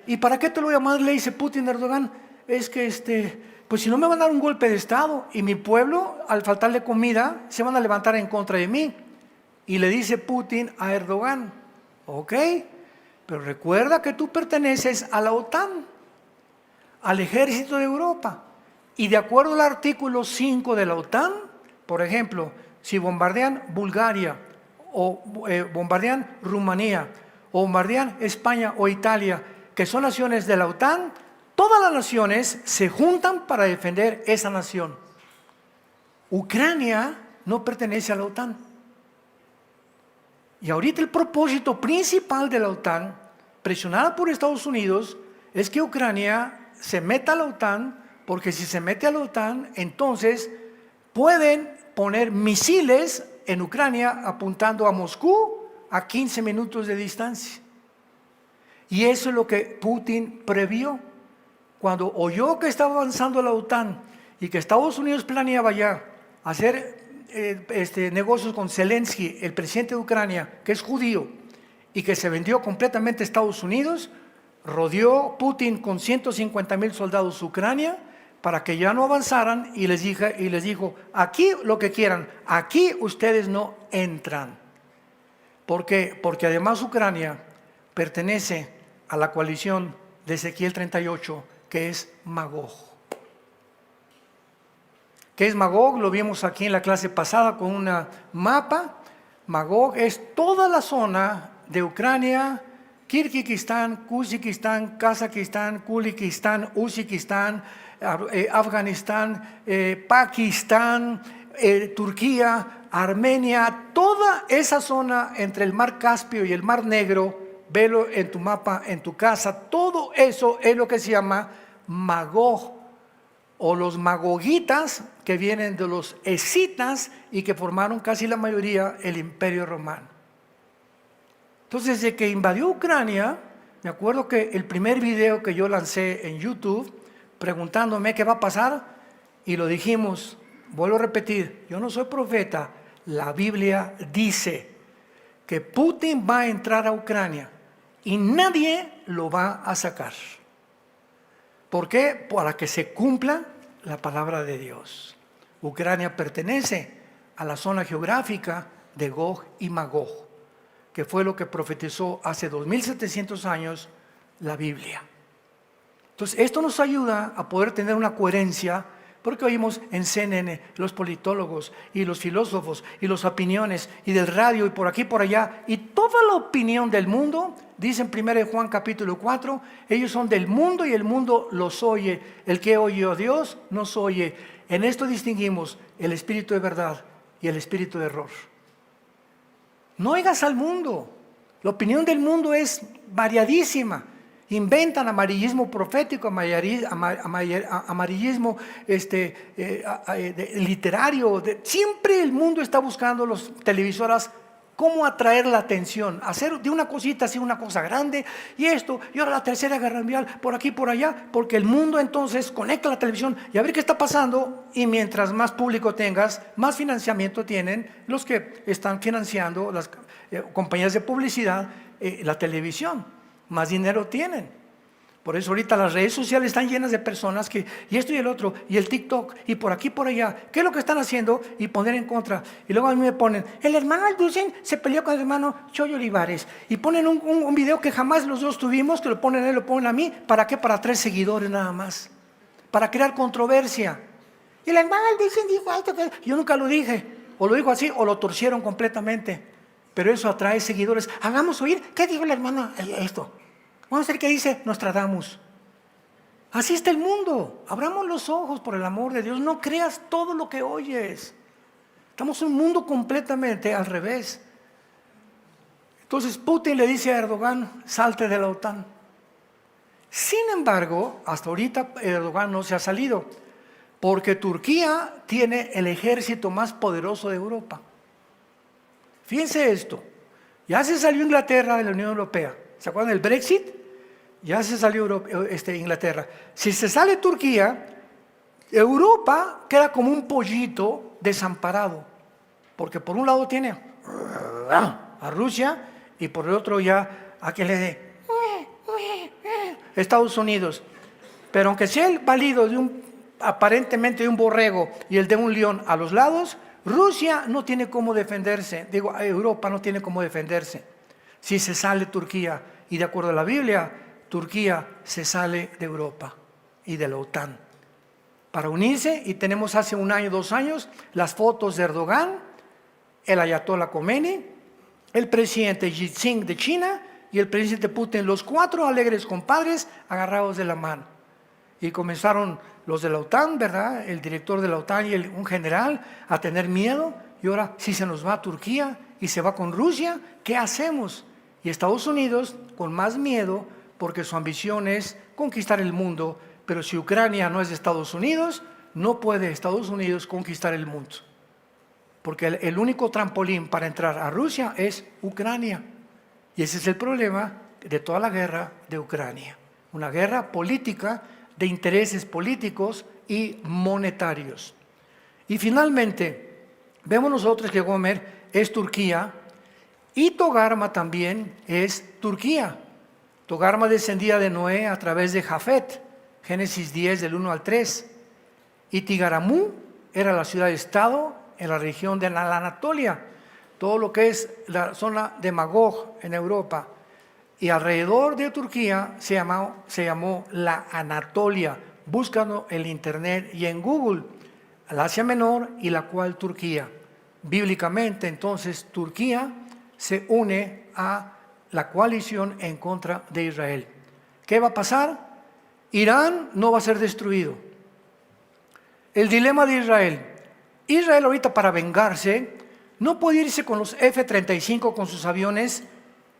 ¿Y para qué te lo voy a mandar? Le dice Putin a Erdogan, es que pues si no me van a dar un golpe de Estado y mi pueblo, al faltarle comida, se van a levantar en contra de mí. Y le dice Putin a Erdogan, ok, pero recuerda que tú perteneces a la OTAN, al ejército de Europa. Y de acuerdo al artículo 5 de la OTAN, por ejemplo, si bombardean Bulgaria, o bombardean Rumanía, o bombardean España o Italia, que son naciones de la OTAN, todas las naciones se juntan para defender esa nación. Ucrania no pertenece a la OTAN. Y ahorita el propósito principal de la OTAN, presionada por Estados Unidos, es que Ucrania se meta a la OTAN, porque si se mete a la OTAN, entonces pueden poner misiles en Ucrania apuntando a Moscú a 15 minutos de distancia. Y eso es lo que Putin previó. Cuando oyó que estaba avanzando la OTAN y que Estados Unidos planeaba ya hacer negocios con Zelensky, el presidente de Ucrania, que es judío, y que se vendió completamente a Estados Unidos, rodeó Putin con 150,000 soldados Ucrania para que ya no avanzaran y les dijo, aquí lo que quieran, aquí ustedes no entran. ¿Por qué? Porque además Ucrania pertenece a la coalición de Ezequiel 38, que es Magog. ¿Qué es Magog? Lo vimos aquí en la clase pasada con un mapa. Magog es toda la zona de Ucrania, Kirguistán, Kuzikistán, Kazajistán, Kulikistán, Uzbekistán, Afganistán, Pakistán, Turquía, Armenia, toda esa zona entre el mar Caspio y el mar Negro, velo en tu mapa, en tu casa, todo eso es lo que se llama Magog, o los magogitas, que vienen de los escitas y que formaron casi la mayoría el Imperio Romano. Entonces, desde que invadió Ucrania, me acuerdo que el primer video que yo lancé en YouTube, preguntándome qué va a pasar, y lo dijimos, vuelvo a repetir, yo no soy profeta, la Biblia dice que Putin va a entrar a Ucrania y nadie lo va a sacar. ¿Por qué? Para que se cumpla la palabra de Dios. Ucrania pertenece a la zona geográfica de Gog y Magog, que fue lo que profetizó hace 2700 años la Biblia. Entonces, esto nos ayuda a poder tener una coherencia, porque oímos en CNN los politólogos y los filósofos y las opiniones y del radio y por aquí y por allá, y toda la opinión del mundo, dice en 1 Juan capítulo 4, ellos son del mundo y el mundo los oye. El que oye a Dios nos oye. En esto distinguimos el espíritu de verdad y el espíritu de error. No oigas al mundo. La opinión del mundo es variadísima. Inventan amarillismo profético, amarillismo literario. Siempre el mundo está buscando las televisoras cómo atraer la atención, hacer de una cosita así una cosa grande, y esto, y ahora la tercera guerra mundial, por aquí, por allá, porque el mundo entonces conecta la televisión y a ver qué está pasando, y mientras más público tengas, más financiamiento tienen los que están financiando las compañías de publicidad, la televisión, más dinero tienen. Por eso ahorita las redes sociales están llenas de personas que, y esto y el otro, y el TikTok, y por aquí, por allá. ¿Qué es lo que están haciendo? Y poner en contra. Y luego a mí me ponen, el hermano Alducin se peleó con el hermano Choyo Olivares. Y ponen un video que jamás los dos tuvimos, que lo ponen a él, lo ponen a mí. ¿Para qué? Para 3 seguidores nada más. Para crear controversia. Y el hermano Alducin dijo esto, que yo nunca lo dije. O lo dijo así, o lo torcieron completamente. Pero eso atrae seguidores. Hagamos oír, ¿qué dijo el hermano esto? Vamos a ver qué dice Nostradamus. Así está el mundo. Abramos los ojos, por el amor de Dios. No creas todo lo que oyes. Estamos en un mundo completamente al revés. Entonces Putin le dice a Erdogan, salte de la OTAN. Sin embargo, hasta ahorita Erdogan no se ha salido, porque Turquía tiene el ejército más poderoso de Europa. Fíjense esto, ya se salió Inglaterra de la Unión Europea. ¿Se acuerdan del Brexit? Ya se salió Inglaterra. Si se sale Turquía, Europa queda como un pollito desamparado, porque por un lado tiene a Rusia y por el otro ya a que le dé Estados Unidos. Pero aunque sea el válido aparentemente de un borrego y el de un león a los lados, Rusia no tiene cómo defenderse. Europa no tiene cómo defenderse si se sale Turquía. Y de acuerdo a la Biblia, Turquía se sale de Europa y de la OTAN para unirse, y tenemos hace 1 año, 2 años, las fotos de Erdogan, el ayatollah Khomeini, el presidente Xi Jinping de China y el presidente Putin, los 4 alegres compadres agarrados de la mano. Y comenzaron los de la OTAN, ¿verdad? El director de la OTAN y un general a tener miedo, y ahora si se nos va a Turquía y se va con Rusia, ¿qué hacemos? Y Estados Unidos con más miedo, porque su ambición es conquistar el mundo, pero si Ucrania no es de Estados Unidos, no puede Estados Unidos conquistar el mundo, porque el único trampolín para entrar a Rusia es Ucrania, y ese es el problema de toda la guerra de Ucrania, una guerra política de intereses políticos y monetarios. Y finalmente, vemos nosotros que Gomer es Turquía, y Togarma también es Turquía. Togarma descendía de Noé a través de Jafet, Génesis 10 del 1 al 3. Y Tigaramú era la ciudad-estado en la región de la Anatolia, todo lo que es la zona de Magog en Europa. Y alrededor de Turquía se llamó la Anatolia. Búscalo en internet y en Google, el Asia Menor y la cual Turquía. Bíblicamente, entonces, Turquía se une a la coalición en contra de Israel. ¿Qué va a pasar? Irán no va a ser destruido. El dilema de Israel. Israel ahorita, para vengarse, no puede irse con los F-35 con sus aviones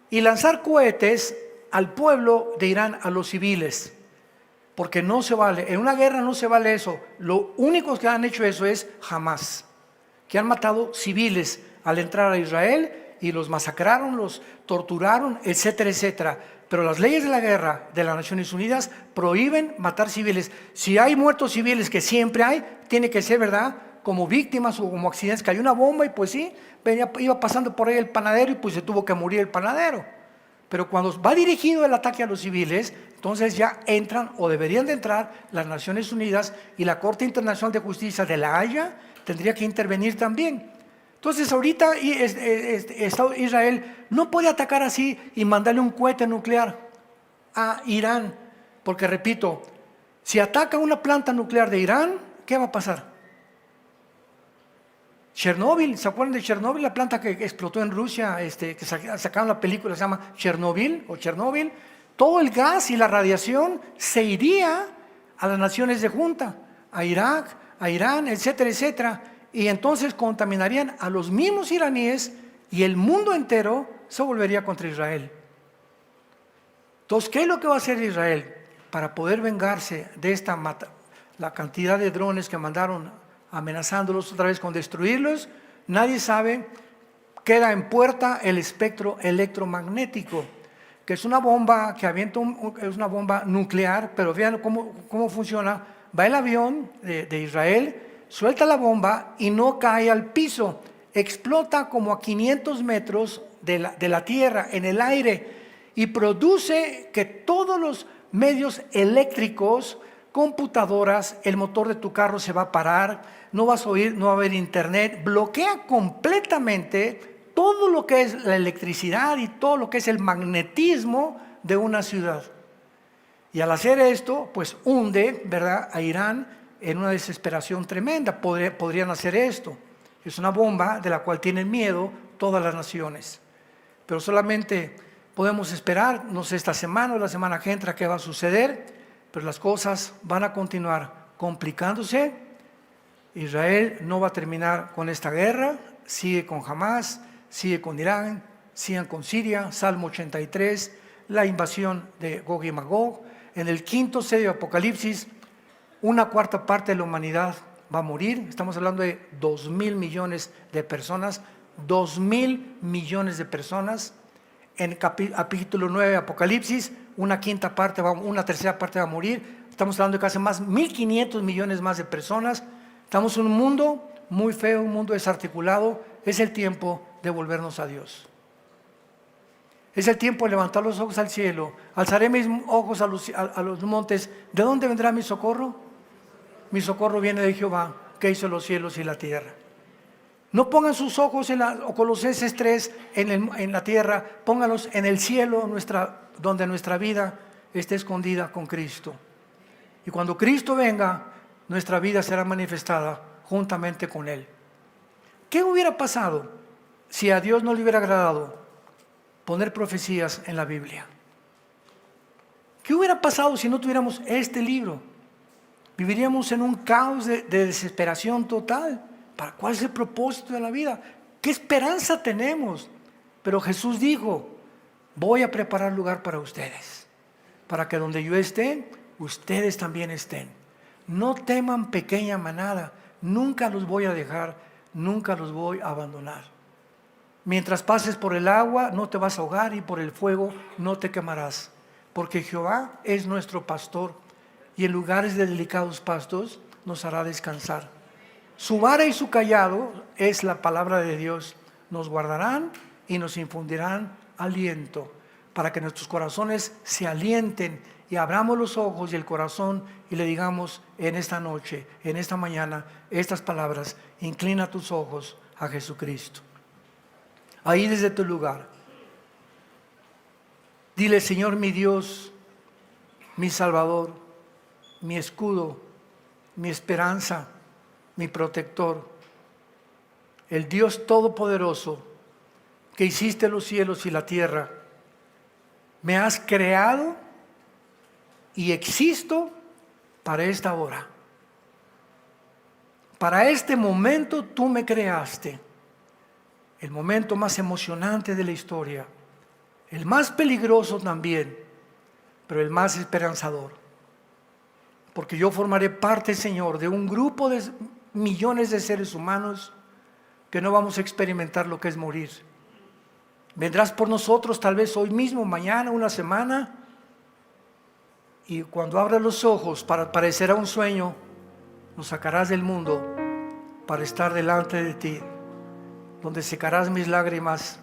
y lanzar cohetes al pueblo de Irán, a los civiles, porque no se vale. En una guerra no se vale eso. Lo único que han hecho eso es Hamas, que han matado civiles al entrar a Israel y los masacraron, los torturaron, etcétera, etcétera. Pero las leyes de la guerra de las Naciones Unidas prohíben matar civiles. Si hay muertos civiles, que siempre hay, tiene que ser, ¿verdad?, como víctimas o como accidentes. Cayó una bomba y pues sí, iba pasando por ahí el panadero y pues se tuvo que morir el panadero. Pero cuando va dirigido el ataque a los civiles, entonces ya entran, o deberían de entrar, las Naciones Unidas, y la Corte Internacional de Justicia de La Haya tendría que intervenir también. Entonces ahorita Israel no puede atacar así y mandarle un cohete nuclear a Irán, porque repito, si ataca una planta nuclear de Irán, ¿qué va a pasar? Chernóbil, ¿se acuerdan de Chernóbil? La planta que explotó en Rusia, que sacaron la película, se llama Chernobyl o Chernóbil. Todo el gas y la radiación se iría a las naciones de junta, a Irak, a Irán, etcétera, etcétera. Y entonces contaminarían a los mismos iraníes y el mundo entero se volvería contra Israel. Entonces, ¿qué es lo que va a hacer Israel para poder vengarse de la cantidad de drones que mandaron amenazándolos otra vez con destruirlos? Nadie sabe queda en puerta el espectro electromagnético, que es una bomba que avienta es una bomba nuclear, pero vean cómo funciona. Va el avión de Israel, suelta la bomba y no cae al piso, explota como a 500 metros de la tierra, en el aire, y produce que todos los medios eléctricos, computadoras, el motor de tu carro se va a parar, no vas a oír, no va a haber internet, bloquea completamente todo lo que es la electricidad y todo lo que es el magnetismo de una ciudad. Y al hacer esto, pues hunde, ¿verdad?, a Irán en una desesperación tremenda. Podrían hacer esto. Es una bomba de la cual tienen miedo todas las naciones. Pero solamente podemos esperar, no sé, esta semana o la semana que entra qué va a suceder, pero las cosas van a continuar complicándose. Israel no va a terminar con esta guerra, sigue con Hamas, sigue con Irán, sigue con Siria, Salmo 83, la invasión de Gog y Magog. En el quinto sello de Apocalipsis, 1/4 parte de la humanidad va a morir. Estamos hablando de 2.000 millones de personas, 2.000 millones de personas. En capítulo 9 de Apocalipsis, 1/5 parte, una tercera parte va a morir. Estamos hablando de casi más 1.500 millones más de personas. Estamos en un mundo muy feo, un mundo desarticulado. Es el tiempo de volvernos a Dios. Es el tiempo de levantar los ojos al cielo. Alzaré mis ojos a los montes. ¿De dónde vendrá mi socorro? Mi socorro viene de Jehová, que hizo los cielos y la tierra. No pongan sus ojos o Colosenses 3 en la tierra, pónganlos en el cielo, donde nuestra vida esté escondida con Cristo. Y cuando Cristo venga, nuestra vida será manifestada juntamente con Él. ¿Qué hubiera pasado si a Dios no le hubiera agradado poner profecías en la Biblia? ¿Qué hubiera pasado si no tuviéramos este libro? Viviríamos en un caos de desesperación total. ¿Cuál es el propósito de la vida? ¿Qué esperanza tenemos? Pero Jesús dijo, voy a preparar lugar para ustedes, para que donde yo esté, ustedes también estén. No teman, pequeña manada, nunca los voy a dejar, nunca los voy a abandonar. Mientras pases por el agua, no te vas a ahogar, y por el fuego no te quemarás, porque Jehová es nuestro pastor, y en lugares de delicados pastos nos hará descansar. Su vara y su cayado, es la palabra de Dios, nos guardarán y nos infundirán aliento, para que nuestros corazones se alienten y abramos los ojos y el corazón y le digamos en esta noche, en esta mañana, estas palabras: inclina tus ojos a Jesucristo. Ahí desde tu lugar, dile: Señor mi Dios, mi Salvador, mi escudo, mi esperanza, mi protector, el Dios todopoderoso que hiciste los cielos y la tierra, me has creado y existo para esta hora. Para este momento tú me creaste, el momento más emocionante de la historia, el más peligroso también, pero el más esperanzador. Porque yo formaré parte, Señor, de un grupo de millones de seres humanos que no vamos a experimentar lo que es morir. Vendrás por nosotros tal vez hoy mismo, mañana, una semana, y cuando abras los ojos parecerá un sueño, nos sacarás del mundo para estar delante de ti, donde secarás mis lágrimas,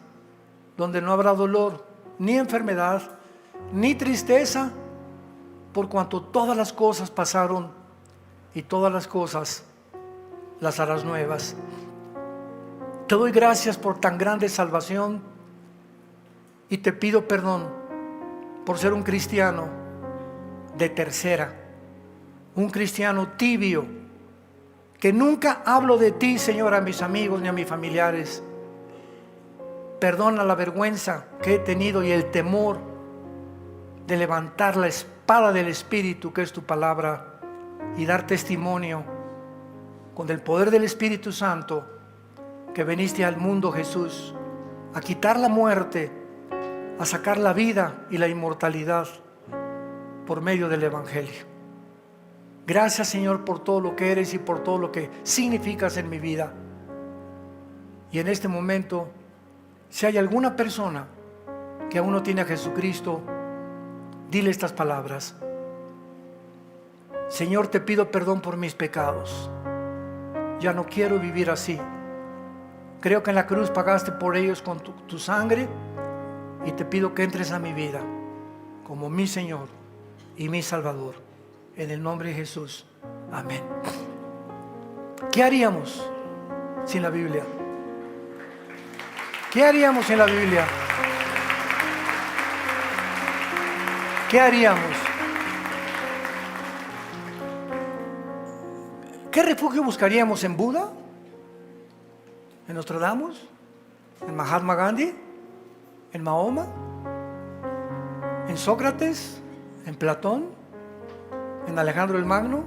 donde no habrá dolor, ni enfermedad, ni tristeza, por cuanto todas las cosas pasaron y todas las cosas las harás nuevas. Te doy gracias por tan grande salvación y te pido perdón por ser un cristiano de tercera, un cristiano tibio, que nunca hablo de ti, Señor, a mis amigos ni a mis familiares. Perdona la vergüenza que he tenido y el temor de levantar la espada del Espíritu, que es tu palabra, y dar testimonio con el poder del Espíritu Santo que viniste al mundo, Jesús, a quitar la muerte, a sacar la vida y la inmortalidad por medio del Evangelio. Gracias, Señor, por todo lo que eres y por todo lo que significas en mi vida. Y en este momento Si hay alguna persona que aún no tiene a Jesucristo, dile estas palabras: Señor, te pido perdón por mis pecados. Ya no quiero vivir así. Creo que en la cruz pagaste por ellos con tu sangre, y te pido que entres a mi vida como mi Señor y mi Salvador. En el nombre de Jesús. Amén. ¿Qué haríamos sin la Biblia? ¿Qué haríamos sin la Biblia? ¿Qué haríamos? ¿Qué refugio buscaríamos en Buda? ¿En Nostradamus? ¿En Mahatma Gandhi? ¿En Mahoma? ¿En Sócrates? ¿En Platón? ¿En Alejandro el Magno?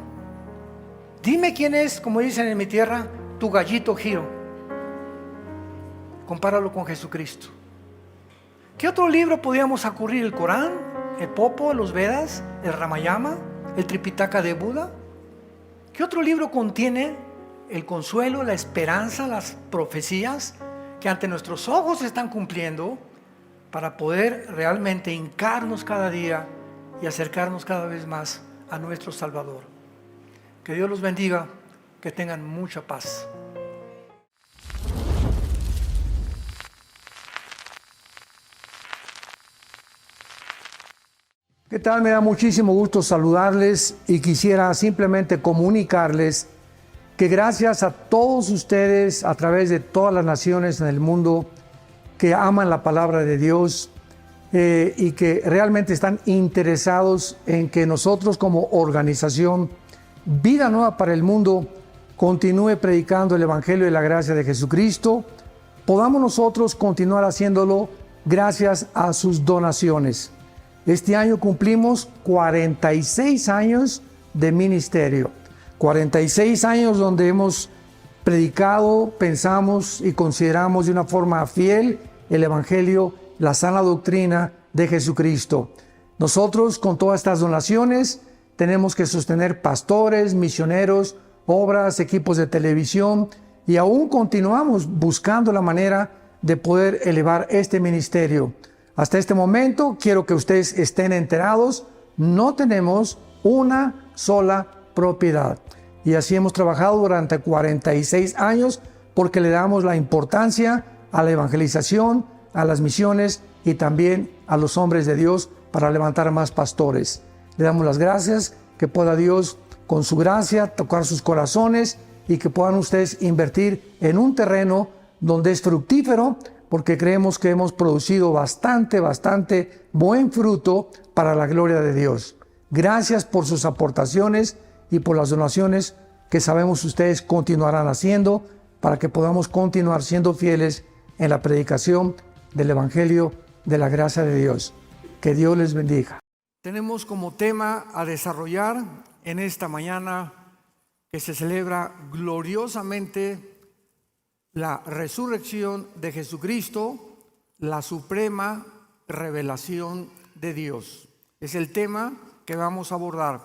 Dime quién es, como dicen en mi tierra, tu gallito giro. Compáralo con Jesucristo. ¿Qué otro libro podríamos acudir? ¿El Corán? ¿El Popo? ¿Los Vedas? ¿El Ramayana? ¿El Tripitaka de Buda? ¿Qué otro libro contiene el consuelo, la esperanza, las profecías que ante nuestros ojos se están cumpliendo, para poder realmente hincarnos cada día y acercarnos cada vez más a nuestro Salvador? Que Dios los bendiga, que tengan mucha paz. ¿Qué tal? Me da muchísimo gusto saludarles y quisiera simplemente comunicarles que gracias a todos ustedes a través de todas las naciones en el mundo que aman la palabra de Dios y que realmente están interesados en que nosotros como organización Vida Nueva para el Mundo continúe predicando el Evangelio de la gracia de Jesucristo, podamos nosotros continuar haciéndolo gracias a sus donaciones. Este año cumplimos 46 años de ministerio, 46 años donde hemos predicado, pensamos y consideramos de una forma fiel el Evangelio, la sana doctrina de Jesucristo. Nosotros con todas estas donaciones tenemos que sostener pastores, misioneros, obras, equipos de televisión, y aún continuamos buscando la manera de poder elevar este ministerio. Hasta este momento, quiero que ustedes estén enterados, no tenemos una sola propiedad. Y así hemos trabajado durante 46 años porque le damos la importancia a la evangelización, a las misiones y también a los hombres de Dios para levantar más pastores. Le damos las gracias, que pueda Dios con su gracia tocar sus corazones y que puedan ustedes invertir en un terreno donde es fructífero, porque creemos que hemos producido bastante buen fruto para la gloria de Dios. Gracias por sus aportaciones y por las donaciones que sabemos ustedes continuarán haciendo para que podamos continuar siendo fieles en la predicación del Evangelio de la gracia de Dios. Que Dios les bendiga. Tenemos como tema a desarrollar en esta mañana que se celebra gloriosamente la resurrección de Jesucristo, la suprema revelación de Dios. Es el tema que vamos a abordar.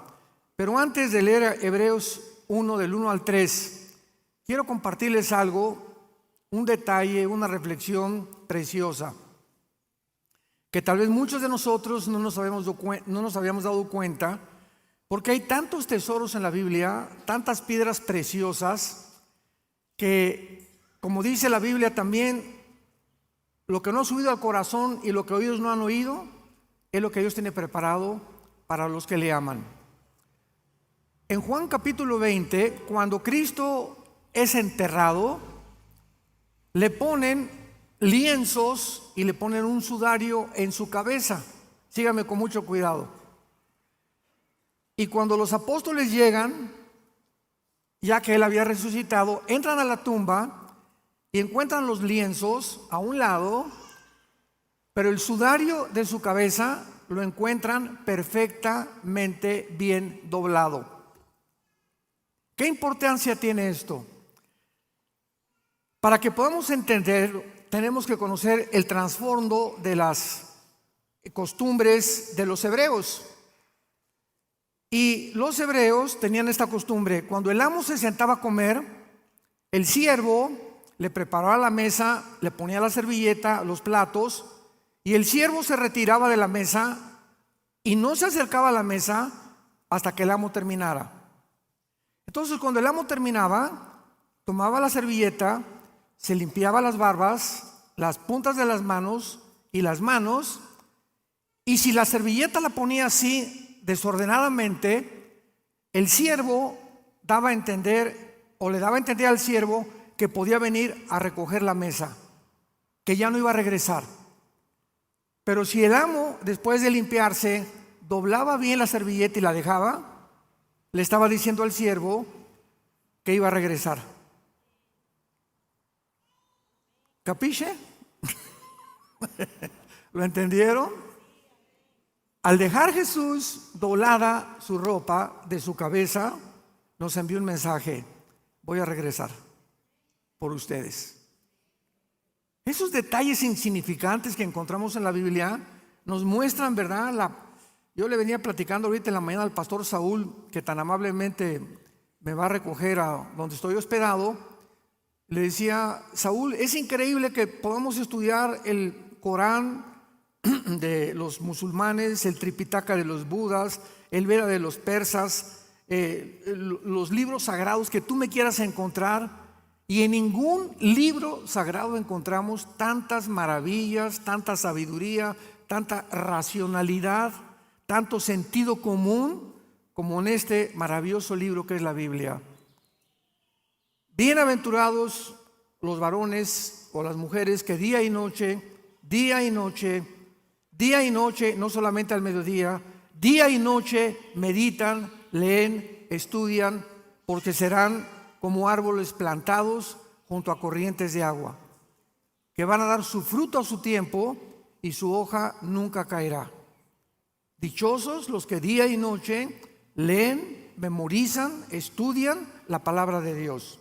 Pero antes de leer Hebreos 1 del 1 al 3, quiero compartirles algo, un detalle, una reflexión preciosa, que tal vez muchos de nosotros no nos habíamos dado cuenta, porque hay tantos tesoros en la Biblia, tantas piedras preciosas, que, como dice la Biblia también, lo que no ha subido al corazón y lo que oídos no han oído, es lo que Dios tiene preparado para los que le aman. En Juan capítulo 20, cuando Cristo es enterrado, le ponen lienzos y le ponen un sudario en su cabeza. Síganme con mucho cuidado. Y cuando los apóstoles llegan, ya que él había resucitado, entran a la tumba y encuentran los lienzos a un lado, pero el sudario de su cabeza lo encuentran perfectamente bien doblado. ¿Qué importancia tiene esto? Para que podamos entender, tenemos que conocer el trasfondo de las costumbres de los hebreos. Y los hebreos tenían esta costumbre: cuando el amo se sentaba a comer, el siervo le preparaba la mesa, le ponía la servilleta, los platos, y el siervo se retiraba de la mesa y no se acercaba a la mesa hasta que el amo terminara. Entonces, cuando el amo terminaba, tomaba la servilleta, se limpiaba las barbas, las puntas de las manos y las manos, y si la servilleta la ponía así desordenadamente, el siervo daba a entender, o le daba a entender al siervo, que podía venir a recoger la mesa, que ya no iba a regresar. Pero si el amo, después de limpiarse, doblaba bien la servilleta y la dejaba, le estaba diciendo al siervo que iba a regresar. ¿Capiche? ¿Lo entendieron? Al dejar Jesús doblada su ropa de su cabeza, nos envió un mensaje: voy a regresar por ustedes. Esos detalles insignificantes que encontramos en la Biblia nos muestran, ¿verdad? Yo le venía platicando ahorita en la mañana al pastor Saúl, que tan amablemente me va a recoger a donde estoy hospedado. Le decía: Saúl, es increíble que podamos estudiar el Corán de los musulmanes, el Tripitaka de los budas, el Veda de los persas, los libros sagrados que tú me quieras encontrar, y en ningún libro sagrado encontramos tantas maravillas, tanta sabiduría, tanta racionalidad, tanto sentido común como en este maravilloso libro que es la Biblia. Bienaventurados los varones o las mujeres que día y noche, no solamente al mediodía, día y noche meditan, leen, estudian, porque serán como árboles plantados junto a corrientes de agua, que van a dar su fruto a su tiempo y su hoja nunca caerá. Dichosos los que día y noche leen, memorizan, estudian la palabra de Dios.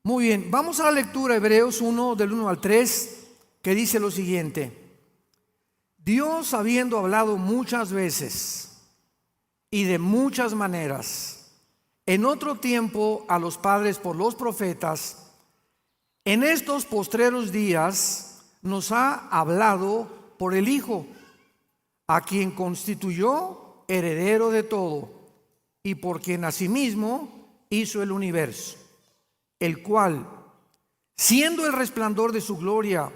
Muy bien, vamos a la lectura, Hebreos 1, del 1 al 3, que dice lo siguiente: Dios, habiendo hablado muchas veces y de muchas maneras en otro tiempo a los padres por los profetas, en estos postreros días nos ha hablado por el Hijo, a quien constituyó heredero de todo y por quien asimismo hizo el universo, el cual, siendo el resplandor de su gloria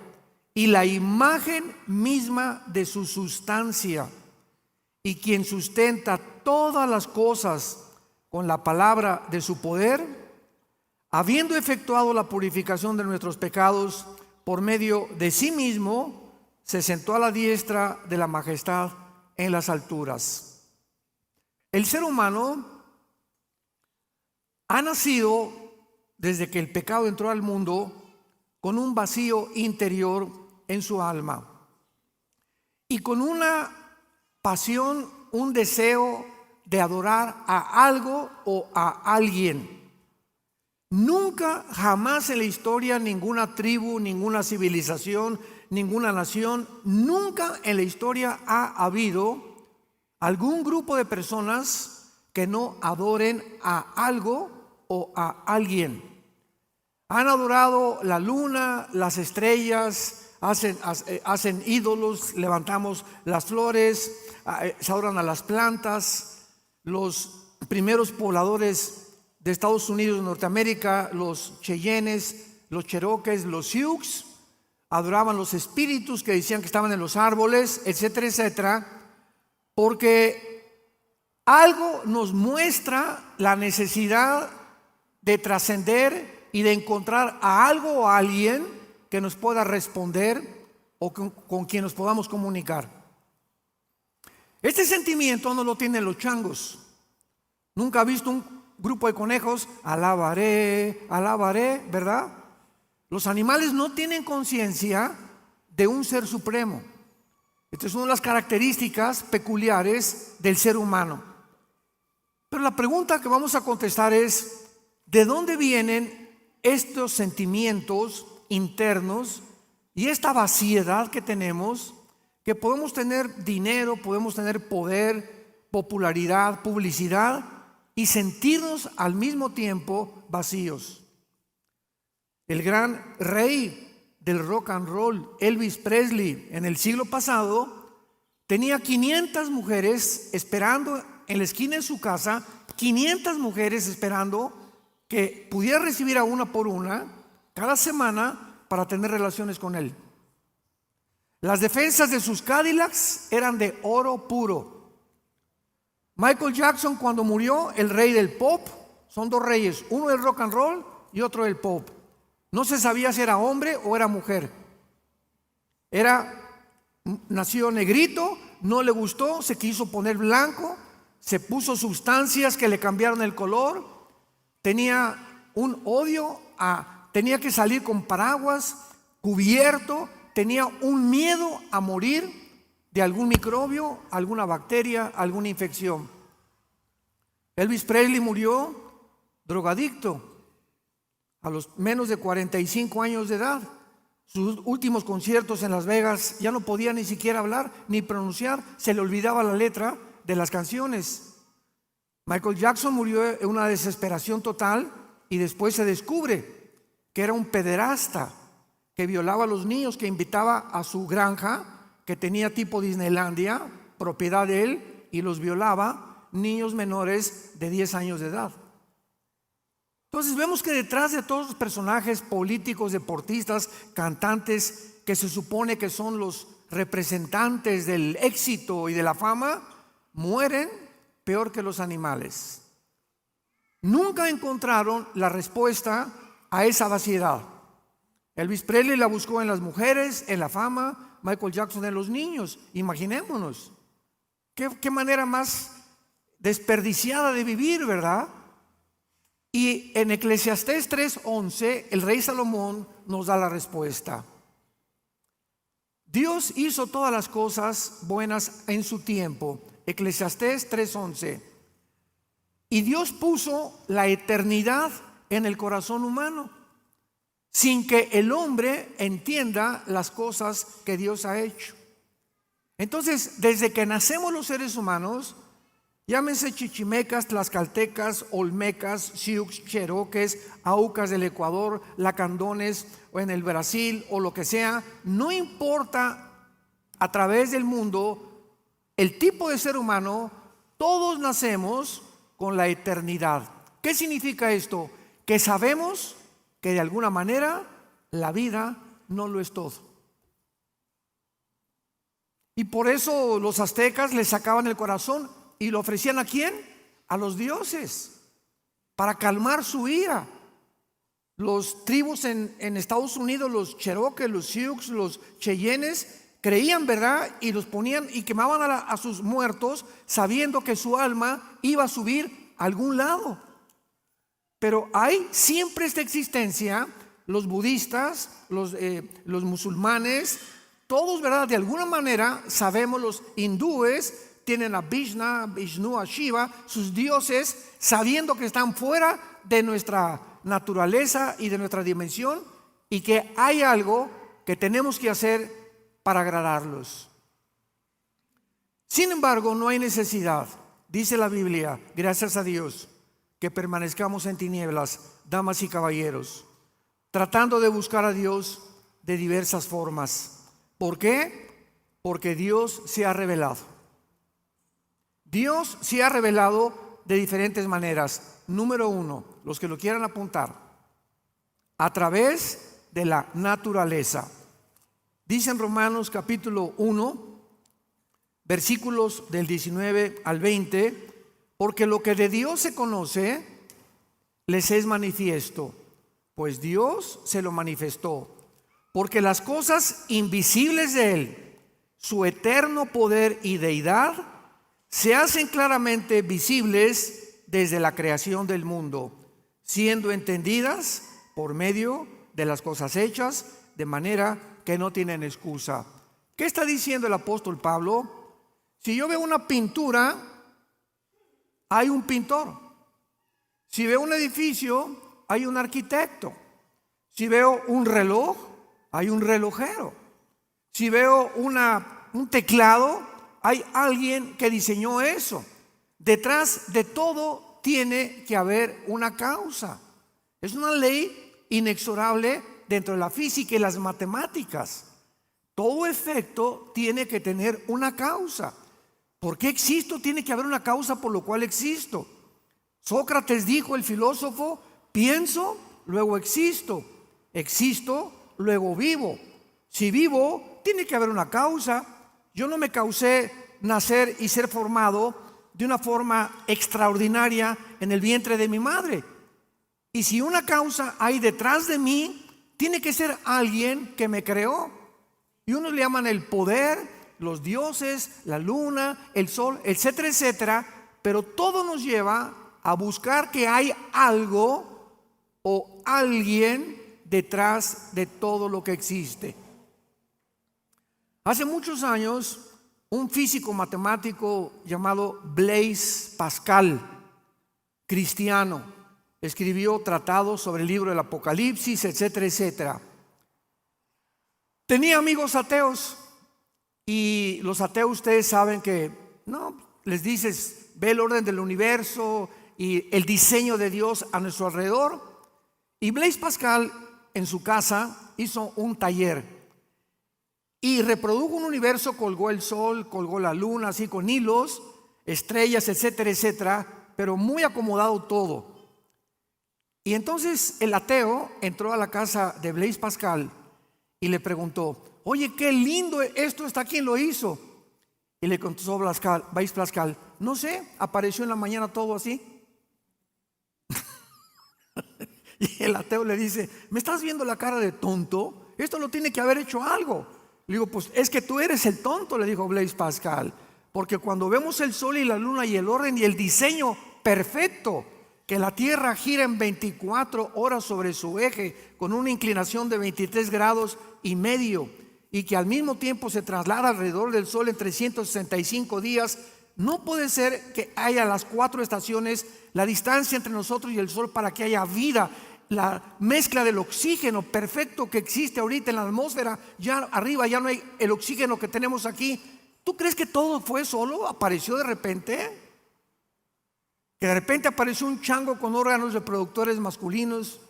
y la imagen misma de su sustancia, y quien sustenta todas las cosas con la palabra de su poder, habiendo efectuado la purificación de nuestros pecados por medio de sí mismo, se sentó a la diestra de la majestad en las alturas. El ser humano ha nacido, desde que el pecado entró al mundo, con un vacío interior en su alma y con una pasión, un deseo de adorar a algo o a alguien. Nunca, jamás en la historia, ninguna tribu, ninguna civilización, ninguna nación, nunca en la historia ha habido algún grupo de personas que no adoren a algo o a alguien. Han adorado la luna, las estrellas, hacen ídolos, levantamos las flores, se adoran a las plantas. Los primeros pobladores de Estados Unidos, Norteamérica, los Cheyennes, los Cherokees, los Sioux, adoraban los espíritus que decían que estaban en los árboles, etcétera, etcétera, porque algo nos muestra la necesidad de trascender y de encontrar a algo o a alguien que nos pueda responder o con quien nos podamos comunicar. Este sentimiento no lo tienen los changos. Nunca ha visto un grupo de conejos: alabaré, alabaré, ¿verdad? Los animales no tienen conciencia de un ser supremo. Esta es una de las características peculiares del ser humano. Pero la pregunta que vamos a contestar es: ¿de dónde vienen estos sentimientos internos y esta vaciedad que tenemos? Que podemos tener dinero, podemos tener poder, popularidad, publicidad y sentirnos al mismo tiempo vacíos. El gran rey del rock and roll, Elvis Presley, en el siglo pasado, tenía 500 mujeres esperando en la esquina de su casa, 500 mujeres esperando que pudiera recibir a una por una cada semana para tener relaciones con él. Las defensas de sus Cadillacs eran de oro puro. Michael Jackson, cuando murió, el rey del pop, son dos reyes, uno del rock and roll y otro del pop. No se sabía si era hombre o era mujer. Nació negrito, no le gustó, se quiso poner blanco, se puso sustancias que le cambiaron el color, tenía un odio tenía que salir con paraguas, cubierto, tenía un miedo a morir de algún microbio, alguna bacteria, alguna infección. Elvis Presley murió drogadicto a los menos de 45 años de edad. Sus últimos conciertos en Las Vegas ya no podía ni siquiera hablar ni pronunciar, se le olvidaba la letra de las canciones. Michael Jackson murió en una desesperación total y después se descubre que era un pederasta, que violaba a los niños, que invitaba a su granja, que tenía tipo Disneylandia, propiedad de él, y los violaba, niños menores de 10 años de edad. Entonces vemos que detrás de todos los personajes políticos, deportistas, cantantes, que se supone que son los representantes del éxito y de la fama, mueren peor que los animales. Nunca encontraron la respuesta a esa vaciedad. Elvis Presley la buscó en las mujeres, en la fama, Michael Jackson en los niños. Imaginémonos, qué manera más desperdiciada de vivir, ¿verdad? Y en Eclesiastés 3:11, el rey Salomón nos da la respuesta. Dios hizo todas las cosas buenas en su tiempo. Eclesiastés 3:11. Y Dios puso la eternidad en el corazón humano, sin que el hombre entienda las cosas que Dios ha hecho. Entonces, desde que nacemos los seres humanos, llámense chichimecas, tlaxcaltecas, olmecas, sioux, cheroques, aucas del Ecuador, lacandones o en el Brasil o lo que sea, no importa a través del mundo el tipo de ser humano, todos nacemos con la eternidad. ¿Qué significa esto? Que sabemos que de alguna manera la vida no lo es todo. Y por eso los aztecas le sacaban el corazón y lo ofrecían ¿a quién? A los dioses, para calmar su ira. Los tribus en Estados Unidos, los cherokees, los sioux, los cheyennes, creían, ¿verdad? Y los ponían y quemaban a sus muertos sabiendo que su alma iba a subir a algún lado. Pero hay siempre esta existencia, los budistas, los musulmanes, todos, ¿verdad? De alguna manera sabemos, los hindúes tienen a Vishnu, a Shiva, sus dioses, sabiendo que están fuera de nuestra naturaleza y de nuestra dimensión, y que hay algo que tenemos que hacer para agradarlos. Sin embargo, no hay necesidad, dice la Biblia, gracias a Dios, que permanezcamos en tinieblas, damas y caballeros, tratando de buscar a Dios de diversas formas. ¿Por qué? Porque Dios se ha revelado. Dios se ha revelado de diferentes maneras. Número uno, los que lo quieran apuntar, a través de la naturaleza. Dice en Romanos capítulo 1, versículos del 19 al 20, porque lo que de Dios se conoce les es manifiesto, pues Dios se lo manifestó. Porque las cosas invisibles de Él, su eterno poder y deidad, se hacen claramente visibles desde la creación del mundo, siendo entendidas por medio de las cosas hechas, de manera que no tienen excusa. ¿Qué está diciendo el apóstol Pablo? Si yo veo una pintura, hay un pintor. Si veo un edificio, hay un arquitecto. Si veo un reloj, hay un relojero. Si veo un teclado, hay alguien que diseñó eso. Detrás de todo tiene que haber una causa. Es una ley inexorable dentro de la física y las matemáticas. Todo efecto tiene que tener una causa. ¿Por qué existo? Tiene que haber una causa por lo cual existo. Sócrates dijo, el filósofo, pienso, luego existo. Existo, luego vivo. Si vivo, tiene que haber una causa. Yo no me causé nacer y ser formado de una forma extraordinaria en el vientre de mi madre. Y si una causa hay detrás de mí, tiene que ser alguien que me creó. Y unos le llaman el poder, los dioses, la luna, el sol, etcétera, etcétera. Pero todo nos lleva a buscar que hay algo o alguien detrás de todo lo que existe. Hace muchos años, un físico matemático llamado Blaise Pascal, cristiano, escribió tratados sobre el libro del Apocalipsis, etcétera, etcétera. Tenía amigos ateos, y los ateos, ustedes saben que no les dices, ve el orden del universo y el diseño de Dios a nuestro alrededor. Y Blaise Pascal en su casa hizo un taller y reprodujo un universo, colgó el sol, colgó la luna, así con hilos, estrellas, etcétera, etcétera, pero muy acomodado todo. Y entonces el ateo entró a la casa de Blaise Pascal y le preguntó, oye, qué lindo esto está, ¿quién lo hizo? Y le contestó Blaise Pascal, no sé, apareció en la mañana todo así. Y el ateo le dice, ¿me estás viendo la cara de tonto? Esto lo tiene que haber hecho algo. Le digo, pues es que tú eres el tonto, le dijo Blaise Pascal, porque cuando vemos el sol y la luna y el orden y el diseño perfecto, que la Tierra gira en 24 horas sobre su eje con una inclinación de 23 grados y medio y que al mismo tiempo se traslada alrededor del sol en 365 días, no puede ser que haya las 4 estaciones, la distancia entre nosotros y el sol para que haya vida, la mezcla del oxígeno perfecto que existe ahorita en la atmósfera, ya arriba ya no hay el oxígeno que tenemos aquí. ¿Tú crees que todo fue solo? ¿Apareció de repente? Que de repente apareció un chango con órganos reproductores masculinos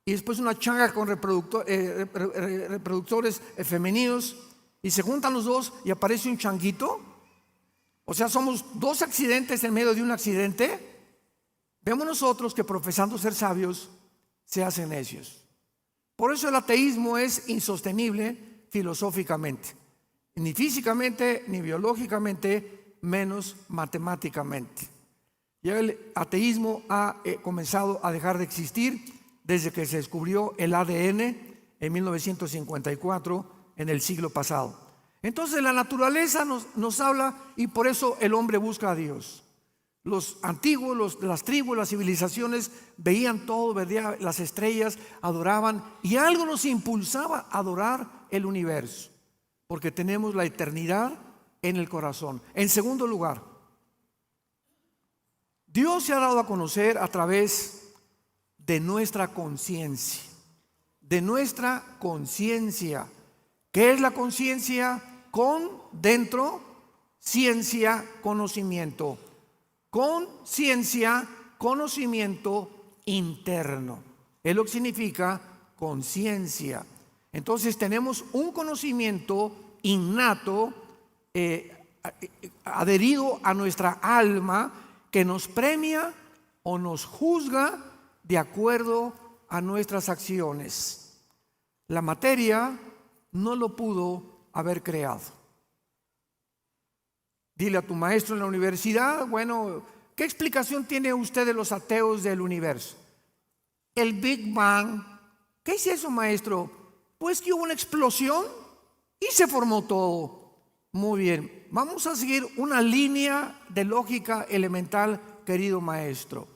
y después una changa con reproductores femeninos y se juntan los dos y aparece un changuito. O sea, somos 2 accidentes en medio de un accidente. Vemos nosotros que profesando ser sabios se hacen necios. Por eso el ateísmo es insostenible filosóficamente, ni físicamente, ni biológicamente, menos matemáticamente. Ya el ateísmo ha comenzado a dejar de existir desde que se descubrió el ADN en 1954, en el siglo pasado. Entonces la naturaleza nos habla y por eso el hombre busca a Dios. Los antiguos, las tribus, las civilizaciones veían todo, veían las estrellas, adoraban y algo nos impulsaba a adorar el universo, porque tenemos la eternidad en el corazón. En segundo lugar, Dios se ha dado a conocer a través de nuestra conciencia, de nuestra conciencia. ¿Qué es la conciencia? Con, dentro, ciencia, conocimiento. Conciencia, conocimiento interno. Es lo que significa conciencia. Entonces tenemos un conocimiento innato, adherido a nuestra alma, que nos premia o nos juzga de acuerdo a nuestras acciones. La materia no lo pudo haber creado. Dile a tu maestro en la universidad, bueno, ¿qué explicación tiene usted de los ateos del universo? El Big Bang. ¿Qué es eso, maestro? Pues que hubo una explosión y se formó todo. Muy bien, vamos a seguir una línea de lógica elemental, querido maestro.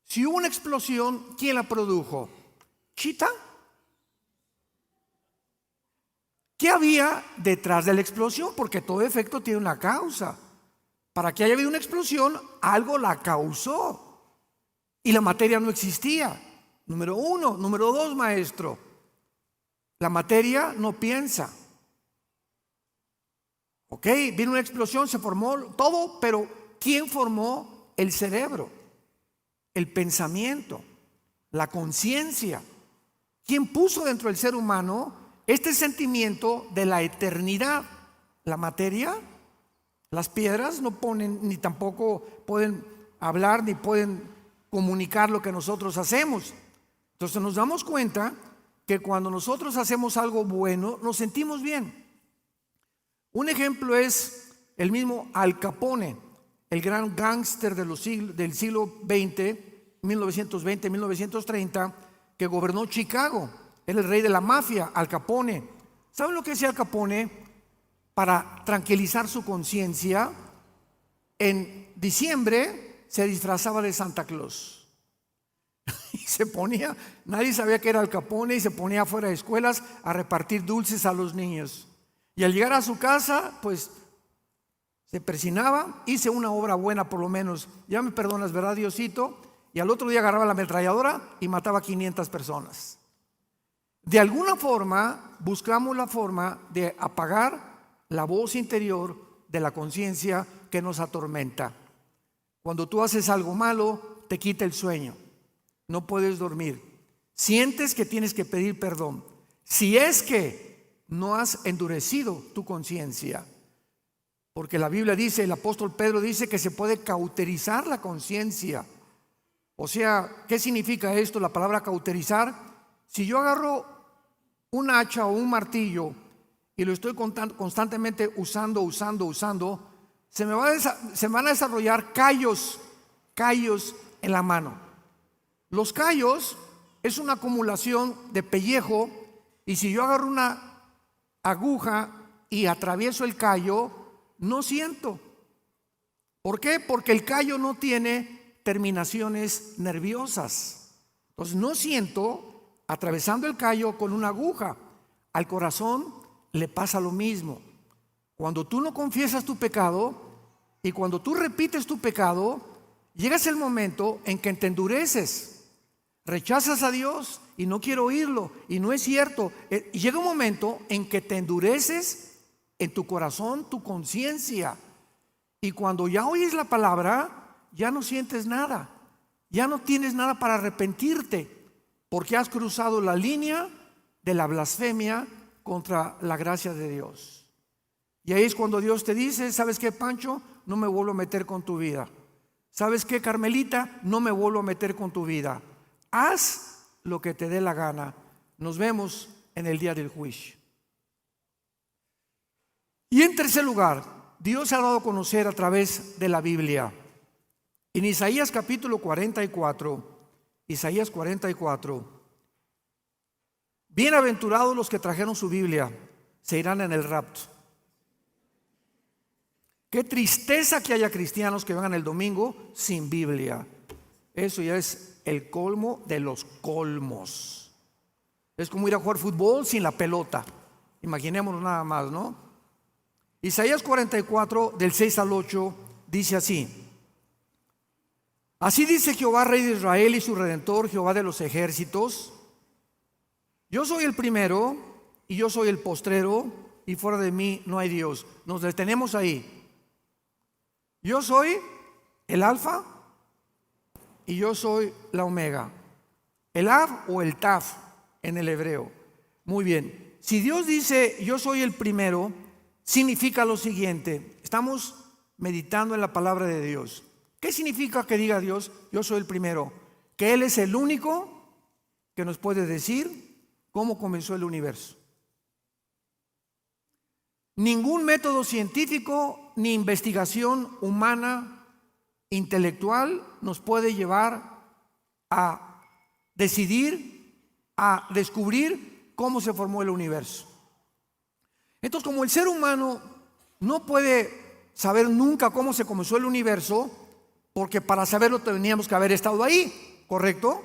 Si hubo una explosión, ¿quién la produjo? ¿Chita? ¿Qué había detrás de la explosión? Porque todo efecto tiene una causa. Para que haya habido una explosión, algo la causó. Y la materia no existía. Número 1. Número 2, maestro. La materia no piensa. Ok, vino una explosión, se formó todo, pero ¿quién formó el cerebro? El pensamiento, la conciencia. ¿Quién puso dentro del ser humano este sentimiento de la eternidad? La materia, las piedras no ponen, ni tampoco pueden hablar, ni pueden comunicar lo que nosotros hacemos. Entonces nos damos cuenta que cuando nosotros hacemos algo bueno, nos sentimos bien. Un ejemplo es el mismo Al Capone, el gran gángster del siglo XX, 1920-1930, que gobernó Chicago. Era el rey de la mafia, Al Capone. ¿Saben lo que hacía Al Capone para tranquilizar su conciencia? En diciembre se disfrazaba de Santa Claus y se ponía, nadie sabía que era Al Capone, y se ponía afuera de escuelas a repartir dulces a los niños. Y al llegar a su casa, pues se persinaba, hice una obra buena por lo menos, ya me perdonas, ¿verdad, Diosito? Y al otro día agarraba la ametralladora y mataba a 500 personas. De alguna forma buscamos la forma de apagar la voz interior de la conciencia que nos atormenta. Cuando tú haces algo malo, te quita el sueño, no puedes dormir, sientes que tienes que pedir perdón. Si es que no has endurecido tu conciencia, porque la Biblia dice, el apóstol Pedro dice que se puede cauterizar la conciencia. O sea, ¿qué significa esto? La palabra cauterizar. Si yo agarro un hacha o un martillo y lo estoy constantemente usando, se van a desarrollar callos en la mano. Los callos es una acumulación de pellejo, y si yo agarro una aguja y atravieso el callo, no siento. ¿Por qué? Porque el callo no tiene terminaciones nerviosas. Entonces no siento atravesando el callo con una aguja. Al corazón le pasa lo mismo. Cuando tú no confiesas tu pecado y cuando tú repites tu pecado, llegas el momento en que te endureces, rechazas a Dios y no quiero oírlo, y no es cierto. Y llega un momento en que te endureces en tu corazón, tu conciencia, y cuando ya oyes la palabra, ya no sientes nada, ya no tienes nada para arrepentirte, porque has cruzado la línea de la blasfemia contra la gracia de Dios. Y ahí es cuando Dios te dice, ¿sabes qué, Pancho? No me vuelvo a meter con tu vida. ¿Sabes qué, Carmelita? No me vuelvo a meter con tu vida. Haz lo que te dé la gana. Nos vemos en el día del juicio. Y en tercer lugar, Dios se ha dado a conocer a través de la Biblia. En Isaías capítulo 44, Isaías 44, bienaventurados los que trajeron su Biblia, se irán en el rapto. Qué tristeza que haya cristianos que vengan el domingo sin Biblia. Eso ya es el colmo de los colmos. Es como ir a jugar fútbol sin la pelota. Imaginémonos nada más, ¿no? Isaías 44, del 6 al 8, dice así: así dice Jehová, Rey de Israel y su Redentor, Jehová de los ejércitos: yo soy el primero y yo soy el postrero, y fuera de mí no hay Dios. Nos detenemos ahí. Yo soy el alfa y yo soy la omega. El Av o el Taf en el hebreo. Muy bien. Si Dios dice yo soy el primero, significa lo siguiente. Estamos meditando en la palabra de Dios. ¿Qué significa que diga Dios yo soy el primero? Que Él es el único que nos puede decir cómo comenzó el universo. Ningún método científico ni investigación humana, intelectual, nos puede llevar a decidir, a descubrir cómo se formó el universo. Entonces, como el ser humano no puede saber nunca cómo se comenzó el universo, porque para saberlo teníamos que haber estado ahí, ¿correcto?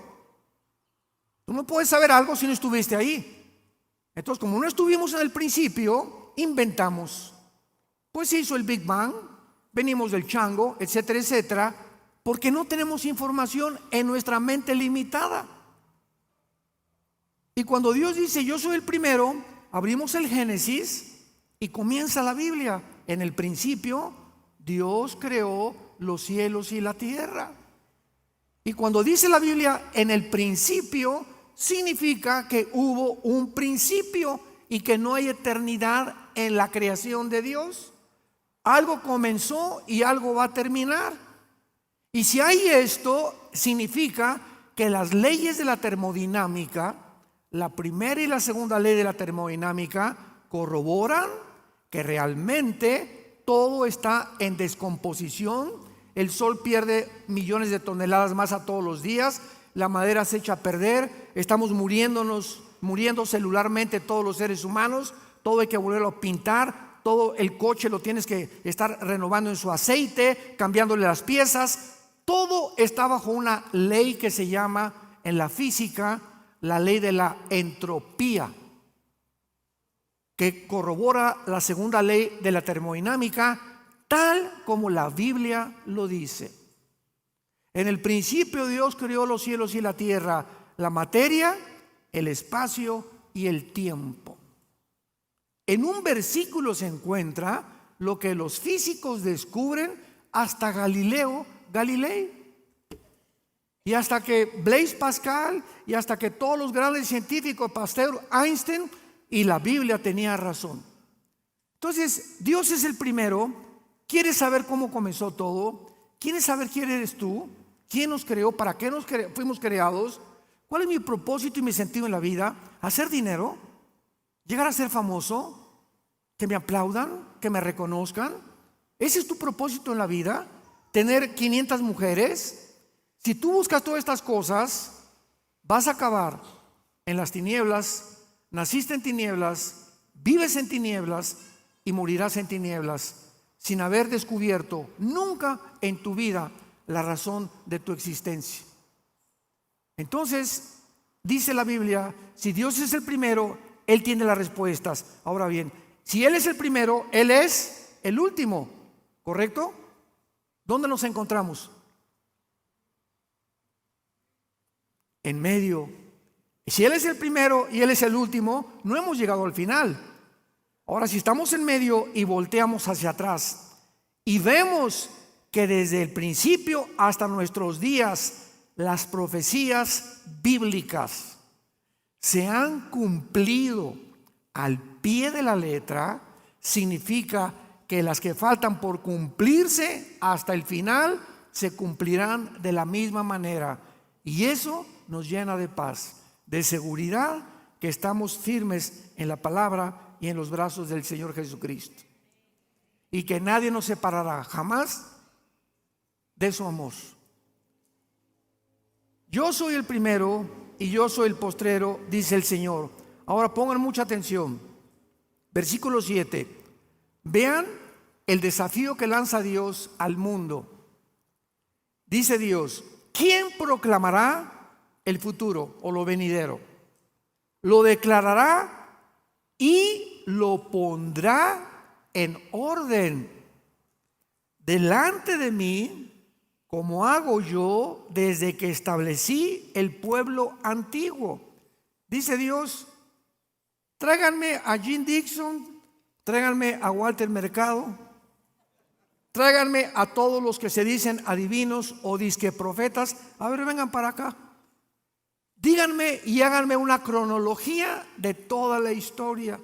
Tú no puedes saber algo si no estuviste ahí. Entonces, como no estuvimos en el principio, inventamos. Pues se hizo el Big Bang, venimos del chango, etcétera, etcétera, porque no tenemos información en nuestra mente limitada. Y cuando Dios dice yo soy el primero, abrimos el Génesis y comienza la Biblia. En el principio Dios creó los cielos y la tierra. Y cuando dice la Biblia en el principio, significa que hubo un principio y que no hay eternidad en la creación de Dios. Algo comenzó y algo va a terminar. Y si hay esto, significa que las leyes de la termodinámica, la primera y la segunda ley de la termodinámica, corroboran que realmente todo está en descomposición. El sol pierde millones de toneladas más a todos los días, la madera se echa a perder, estamos muriendo celularmente todos los seres humanos, todo hay que volverlo a pintar, todo el coche lo tienes que estar renovando en su aceite, cambiándole las piezas. Todo está bajo una ley que se llama en la física la ley de la entropía, que corrobora la segunda ley de la termodinámica, tal como la Biblia lo dice. En el principio Dios creó los cielos y la tierra, la materia, el espacio y el tiempo. En un versículo se encuentra lo que los físicos descubren hasta Galileo Galilei, y hasta que Blaise Pascal, y hasta que todos los grandes científicos, Pasteur, Einstein, y la Biblia tenía razón. Entonces, Dios es el primero. ¿Quieres saber cómo comenzó todo? ¿Quieres saber quién eres tú? ¿Quién nos creó? ¿Para qué fuimos creados? ¿Cuál es mi propósito y mi sentido en la vida? ¿Hacer dinero? ¿Llegar a ser famoso? ¿Que me aplaudan? ¿Que me reconozcan? ¿Ese es tu propósito en la vida? ¿Tener 500 mujeres? Si tú buscas todas estas cosas, vas a acabar en las tinieblas. Naciste en tinieblas, vives en tinieblas y morirás en tinieblas, sin haber descubierto nunca en tu vida la razón de tu existencia. Entonces, dice la Biblia, si Dios es el primero, Él tiene las respuestas. Ahora bien, si Él es el primero, Él es el último, ¿correcto? ¿Dónde nos encontramos? En medio. Si Él es el primero y Él es el último, no hemos llegado al final. Ahora, si estamos en medio y volteamos hacia atrás y vemos que desde el principio hasta nuestros días las profecías bíblicas se han cumplido al pie de la letra, significa que las que faltan por cumplirse hasta el final se cumplirán de la misma manera, y eso nos llena de paz, de seguridad, que estamos firmes en la palabra y en los brazos del Señor Jesucristo, y que nadie nos separará jamás de su amor. Yo soy el primero y yo soy el postrero, dice el Señor. Ahora pongan mucha atención. Versículo 7. Vean el desafío que lanza Dios al mundo. Dice Dios: ¿quién proclamará el futuro o lo venidero? Lo declarará y lo pondrá en orden delante de mí, como hago yo desde que establecí el pueblo antiguo. Dice Dios: tráiganme a Jim Dixon, tráiganme a Walter Mercado, tráiganme a todos los que se dicen adivinos o disque profetas. A ver, vengan para acá. Díganme y háganme una cronología de toda la historia.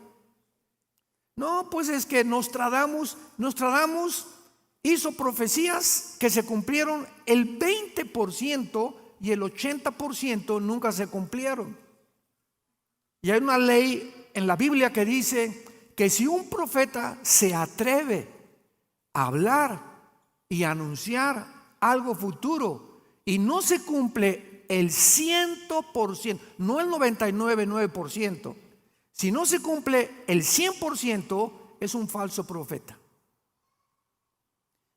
No, pues es que Nostradamus hizo profecías que se cumplieron el 20% y el 80% nunca se cumplieron. Y hay una ley en la Biblia que dice que si un profeta se atreve a hablar y anunciar algo futuro y no se cumple el 100%, no el 99,9%, si no se cumple el 100%, es un falso profeta.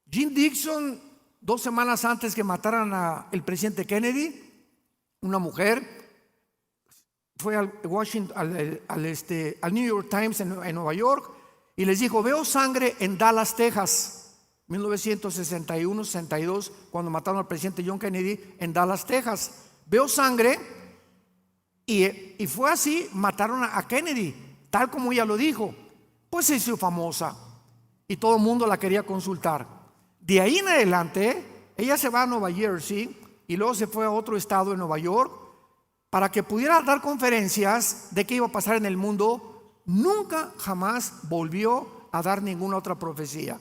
Jim Dixon, 2 semanas antes que mataran al presidente Kennedy, una mujer fue al New York Times en Nueva York y les dijo: veo sangre en Dallas, Texas, 1961-62, cuando mataron al presidente John Kennedy en Dallas, Texas. Veo sangre y fue así, mataron a Kennedy, tal como ella lo dijo. Pues se hizo famosa y todo el mundo la quería consultar. De ahí en adelante, ella se va a Nueva Jersey y luego se fue a otro estado en Nueva York para que pudiera dar conferencias de qué iba a pasar en el mundo, nunca jamás volvió a dar ninguna otra profecía.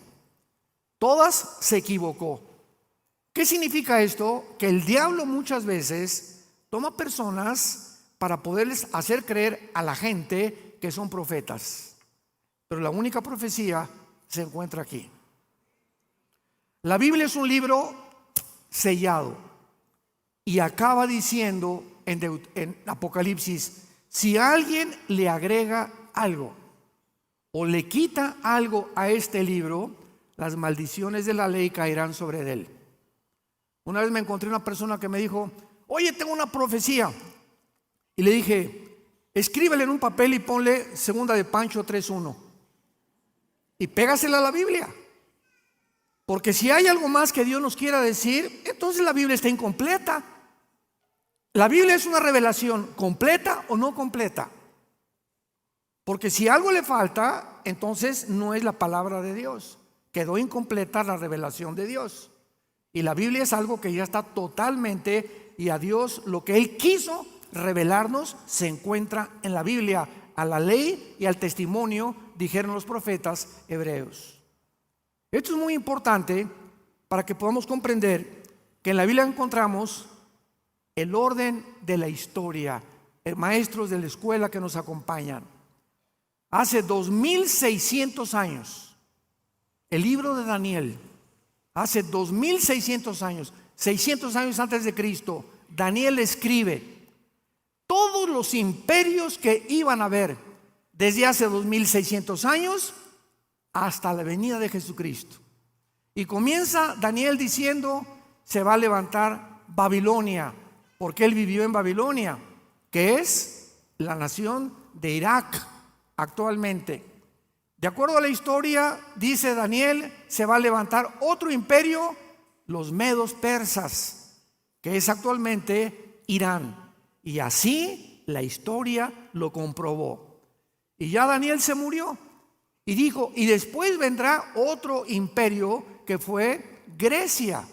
Todas se equivocó. ¿Qué significa esto? Que el diablo muchas veces toma personas para poderles hacer creer a la gente que son profetas. Pero la única profecía se encuentra aquí. La Biblia es un libro sellado y acaba diciendo en Apocalipsis: si alguien le agrega algo o le quita algo a este libro, las maldiciones de la ley caerán sobre él. Una vez me encontré una persona que me dijo: oye, tengo una profecía. Y le dije: escríbele en un papel y ponle segunda de Pancho 3:1 y pégasela a la Biblia. Porque si hay algo más que Dios nos quiera decir, entonces la Biblia está incompleta. La Biblia es una revelación completa o no completa. Porque si algo le falta, entonces no es la palabra de Dios. Quedó incompleta la revelación de Dios. Y la Biblia es algo que ya está totalmente, y a Dios lo que Él quiso revelarnos se encuentra en la Biblia. A la ley y al testimonio, dijeron los profetas hebreos. Esto es muy importante para que podamos comprender que en la Biblia encontramos el orden de la historia. Maestros de la escuela que nos acompañan, hace 2600 años, el libro de Daniel, hace 2600 años, 600 años antes de Cristo, Daniel escribe todos los imperios que iban a haber desde hace 2600 años hasta la venida de Jesucristo. Y comienza Daniel diciendo: se va a levantar Babilonia, porque él vivió en Babilonia, que es la nación de Irak actualmente. De acuerdo a la historia, dice Daniel, se va a levantar otro imperio, los medos persas, que es actualmente Irán. Y así la historia lo comprobó. Y ya Daniel se murió y dijo: y después vendrá otro imperio, que fue Grecia.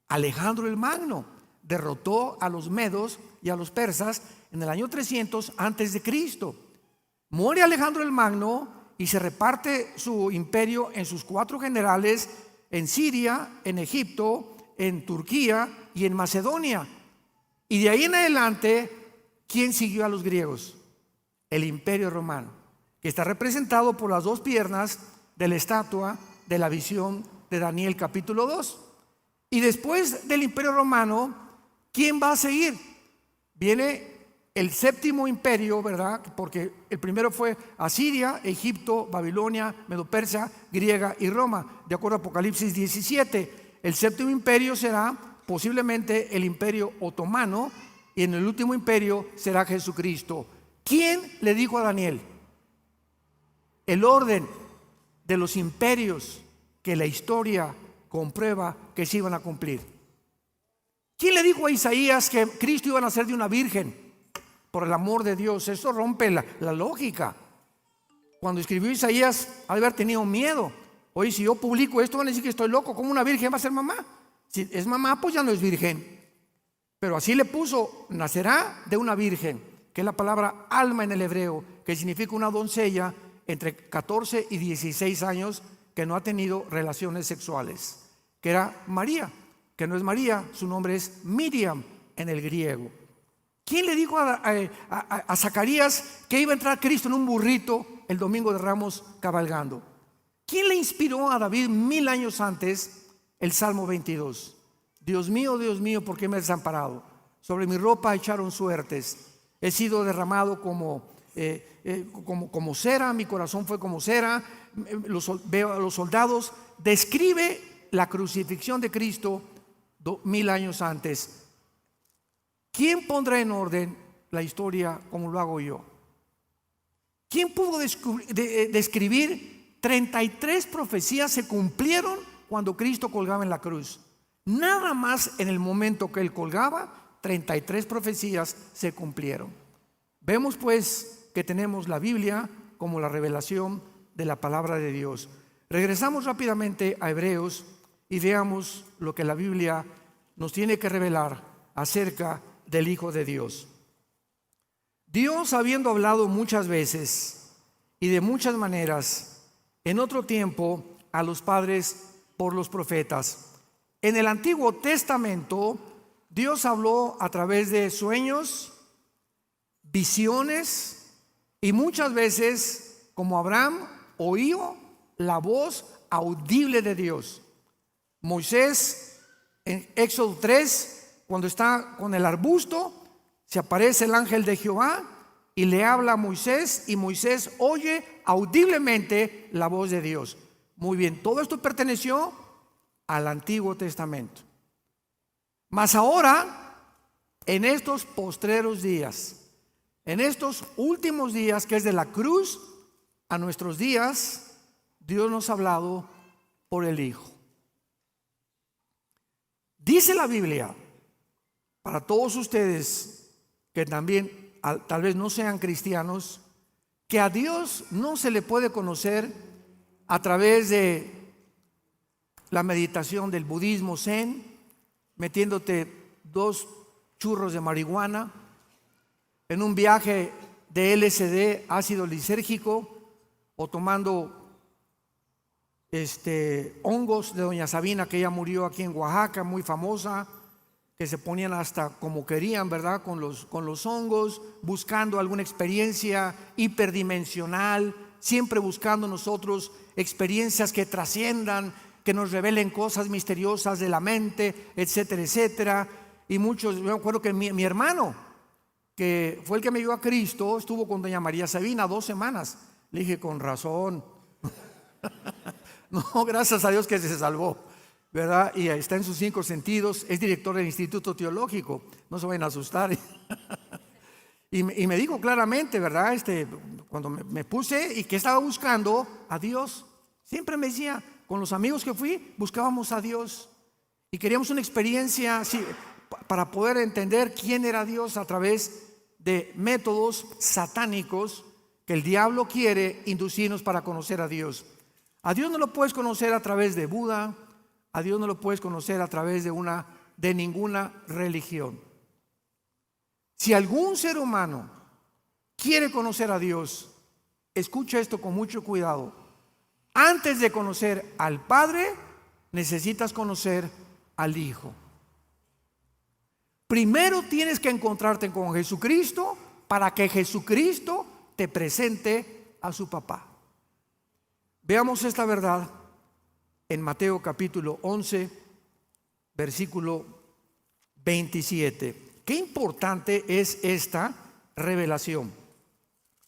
Alejandro el Magno derrotó a los medos y a los persas en el año 300 antes de Cristo. Muere Alejandro el Magno y se reparte su imperio en sus 4 generales, en Siria, en Egipto, en Turquía y en Macedonia. Y de ahí en adelante, ¿quién siguió a los griegos? El Imperio Romano, que está representado por las 2 piernas de la estatua de la visión de Daniel capítulo 2. Y después del Imperio Romano, ¿quién va a seguir? Viene el 7º imperio, ¿verdad? Porque el primero fue Asiria, Egipto, Babilonia, Medo-Persia, Griega y Roma, de acuerdo a Apocalipsis 17. El 7º imperio será posiblemente el Imperio Otomano, y en el último imperio será Jesucristo. ¿Quién le dijo a Daniel el orden de los imperios que la historia comprueba que se iban a cumplir? ¿Quién le dijo a Isaías que Cristo iba a nacer de una virgen? Por el amor de Dios, eso rompe la lógica. Cuando escribió Isaías, ha de haber tenido miedo. Oye, si yo publico esto, van a decir que estoy loco. ¿Cómo una virgen va a ser mamá? Si es mamá, pues ya no es virgen. Pero así le puso: nacerá de una virgen, que es la palabra alma en el hebreo, que significa una doncella entre 14 y 16 años que no ha tenido relaciones sexuales, que era María, que no es María, su nombre es Miriam en el griego. ¿Quién le dijo a Zacarías que iba a entrar Cristo en un burrito el domingo de Ramos cabalgando? ¿Quién le inspiró a David 1000 años antes el Salmo 22? Dios mío, ¿por qué me has desamparado? Sobre mi ropa echaron suertes. He sido derramado como cera, mi corazón fue como cera. Veo a los soldados. Describe la crucifixión de Cristo 1000 años antes. ¿Quién pondrá en orden la historia como lo hago yo? ¿Quién pudo describir 33 profecías se cumplieron cuando Cristo colgaba en la cruz? Nada más en el momento que Él colgaba, 33 profecías se cumplieron. Vemos pues que tenemos la Biblia como la revelación de la palabra de Dios. Regresamos rápidamente a Hebreos y veamos lo que la Biblia nos tiene que revelar acerca del Hijo de Dios. Dios, habiendo hablado muchas veces y de muchas maneras en otro tiempo a los padres por los profetas, en el Antiguo Testamento Dios habló a través de sueños, visiones y muchas veces, como Abraham, oyó la voz audible de Dios. Moisés, en Éxodo 3, cuando está con el arbusto, se aparece el ángel de Jehová y le habla a Moisés, y Moisés oye audiblemente la voz de Dios. Muy bien, todo esto perteneció al Antiguo Testamento. Mas ahora, en estos postreros días, en estos últimos días, que es de la cruz a nuestros días, Dios nos ha hablado por el Hijo. Dice la Biblia, para todos ustedes que también tal vez no sean cristianos, que a Dios no se le puede conocer a través de la meditación del budismo zen, metiéndote 2 churros de marihuana, en un viaje de LSD, ácido lisérgico, o tomando hongos de doña Sabina, que ella murió aquí en Oaxaca, muy famosa, que se ponían hasta como querían, ¿verdad? Con los hongos, buscando alguna experiencia hiperdimensional, siempre buscando nosotros experiencias que trasciendan, que nos revelen cosas misteriosas de la mente, etcétera, etcétera. Y muchos, yo me acuerdo que mi hermano, que fue el que me llevó a Cristo, estuvo con doña María Sabina 2 semanas. Le dije, con razón. No, gracias a Dios que se salvó, ¿verdad? Y está en sus 5 sentidos, es director del Instituto Teológico, no se vayan a asustar. Y me dijo claramente, ¿verdad? Cuando me puse y que estaba buscando a Dios, siempre me decía, con los amigos que fui, buscábamos a Dios y queríamos una experiencia así, para poder entender quién era Dios a través de métodos satánicos que el diablo quiere inducirnos para conocer a Dios. A Dios no lo puedes conocer a través de Buda, a Dios no lo puedes conocer a través de ninguna religión. Si algún ser humano quiere conocer a Dios, escucha esto con mucho cuidado. Antes de conocer al Padre, necesitas conocer al Hijo. Primero tienes que encontrarte con Jesucristo para que Jesucristo te presente a su papá. Veamos esta verdad en Mateo capítulo 11, versículo 27. Qué importante es esta revelación.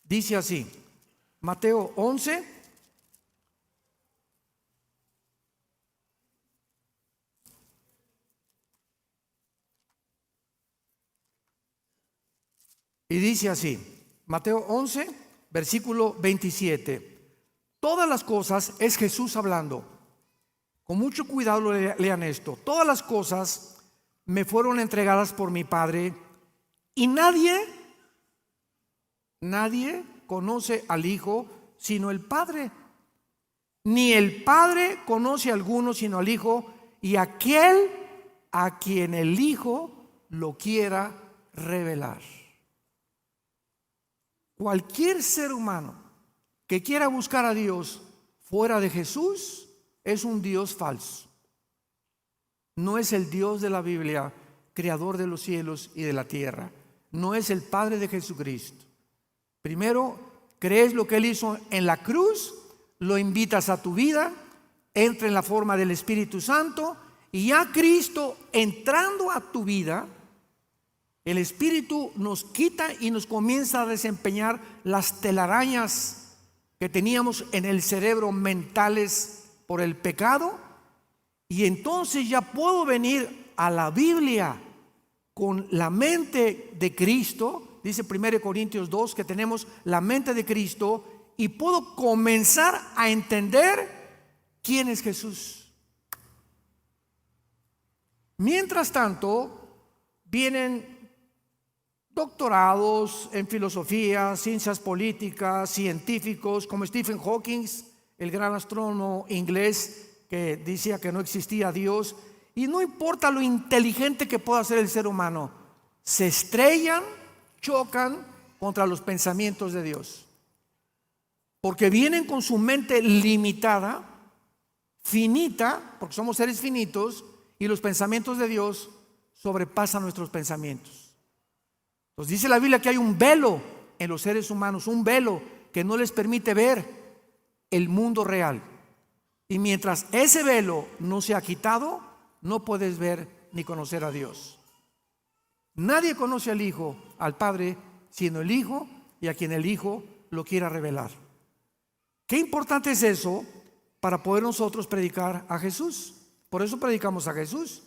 Dice así, Mateo 11, y dice así, Mateo 11, versículo 27. Todas las cosas, es Jesús hablando, con mucho cuidado lean esto, todas las cosas me fueron entregadas por mi Padre y nadie conoce al Hijo sino el Padre, ni el Padre conoce a alguno sino al Hijo y aquel a quien el Hijo lo quiera revelar. Cualquier ser humano que quiera buscar a Dios fuera de Jesús es un Dios falso. No es el Dios de la Biblia, creador de los cielos y de la tierra. No es el Padre de Jesucristo. Primero, crees lo que Él hizo en la cruz, lo invitas a tu vida, entra en la forma del Espíritu Santo y ya Cristo entrando a tu vida, el Espíritu nos quita y nos comienza a desempeñar las telarañas que teníamos en el cerebro mentales por el pecado, y entonces ya puedo venir a la Biblia con la mente de Cristo. Dice 1 Corintios 2 que tenemos la mente de Cristo y puedo comenzar a entender quién es Jesús. Mientras tanto, vienen doctorados en filosofía, ciencias políticas, científicos como Stephen Hawking, el gran astrónomo inglés que decía que no existía Dios, y no importa lo inteligente que pueda ser el ser humano, se estrellan, chocan contra los pensamientos de Dios. Porque vienen con su mente limitada, finita, porque somos seres finitos, y los pensamientos de Dios sobrepasan nuestros pensamientos. Entonces dice la Biblia que hay un velo en los seres humanos, un velo que no les permite ver el mundo real. Y mientras ese velo no se ha quitado, no puedes ver ni conocer a Dios. Nadie conoce al Hijo, al Padre, sino el Hijo y a quien el Hijo lo quiera revelar. Qué importante es eso para poder nosotros predicar a Jesús. Por eso predicamos a Jesús,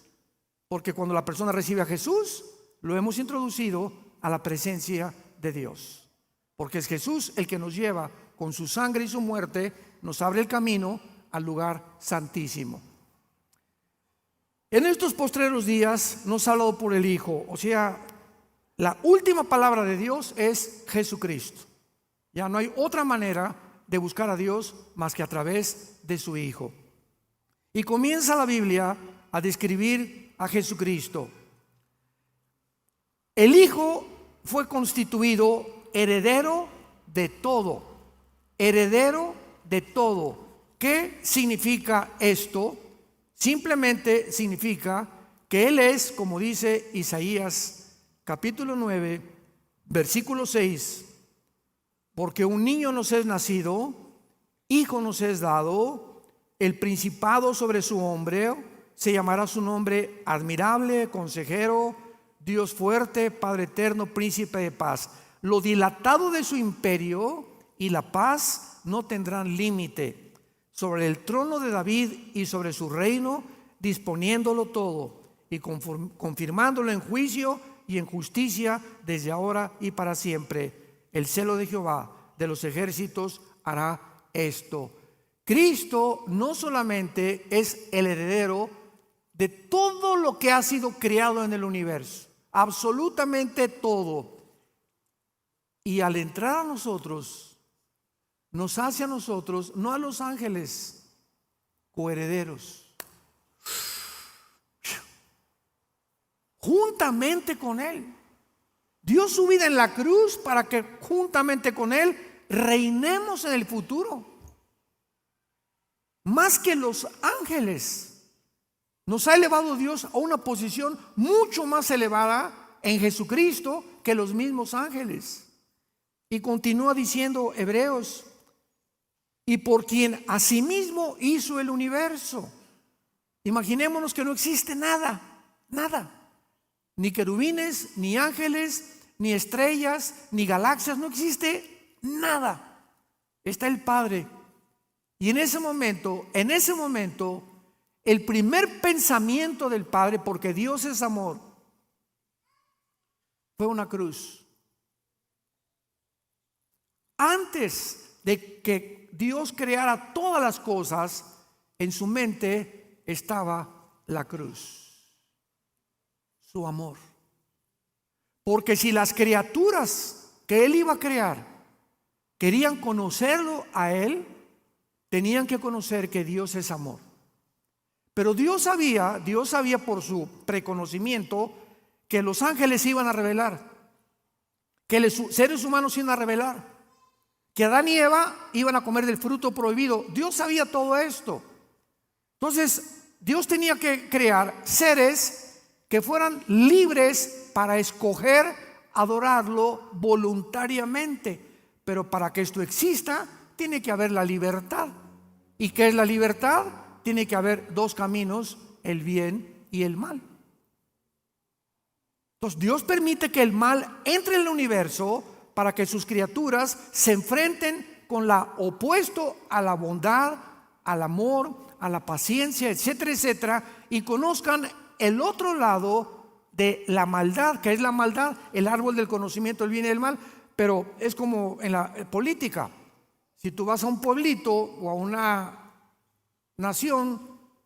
porque cuando la persona recibe a Jesús, lo hemos introducido a la presencia de Dios, porque es Jesús el que nos lleva con su sangre y su muerte, nos abre el camino al lugar santísimo. En estos postreros días nos ha hablado por el Hijo, o sea, la última palabra de Dios es Jesucristo. Ya no hay otra manera de buscar a Dios más que a través de su Hijo. Y comienza la Biblia a describir a Jesucristo. El Hijo fue constituido heredero de todo. Heredero de todo. ¿Qué significa esto? Simplemente significa que Él es, como dice Isaías capítulo 9, versículo 6, porque un niño nos es nacido, hijo nos es dado, el principado sobre su hombro, se llamará su nombre admirable, consejero, Dios fuerte, Padre eterno, príncipe de paz. Lo dilatado de su imperio y la paz no tendrán límite sobre el trono de David y sobre su reino, disponiéndolo todo y confirmándolo en juicio y en justicia desde ahora y para siempre. El celo de Jehová de los ejércitos hará esto. Cristo no solamente es el heredero de todo lo que ha sido creado en el universo, absolutamente todo. Y al entrar a nosotros, nos hace a nosotros, no a los ángeles, coherederos, juntamente con Él. Dio su vida en la cruz para que juntamente con Él reinemos en el futuro. Más que los ángeles, nos ha elevado Dios a una posición mucho más elevada en Jesucristo que los mismos ángeles. Y continúa diciendo Hebreos, y por quien asimismo hizo el universo. Imaginémonos que no existe nada, nada. Ni querubines, ni ángeles, ni estrellas, ni galaxias, no existe nada. Está el Padre. Y en ese momento, el primer pensamiento del Padre, porque Dios es amor, fue una cruz. Antes de que Dios creara todas las cosas, en su mente estaba la cruz. Su amor. Porque si las criaturas que Él iba a crear querían conocerlo a Él, tenían que conocer que Dios es amor. Pero Dios sabía por su preconocimiento que los ángeles iban a revelar, que los seres humanos iban a revelar, que Adán y Eva iban a comer del fruto prohibido. Dios sabía todo esto. Entonces Dios tenía que crear seres que fueran libres para escoger adorarlo voluntariamente. Pero para que esto exista, tiene que haber la libertad. ¿Y qué es la libertad? Tiene que haber dos caminos, el bien y el mal. Entonces Dios permite que el mal entre en el universo para que sus criaturas se enfrenten con lo opuesto a la bondad, al amor, a la paciencia, etcétera, etcétera, y conozcan el otro lado de la maldad. que es la maldad? El árbol del conocimiento del bien y del mal. Pero es como en la política. Si tú vas a un pueblito o a una nación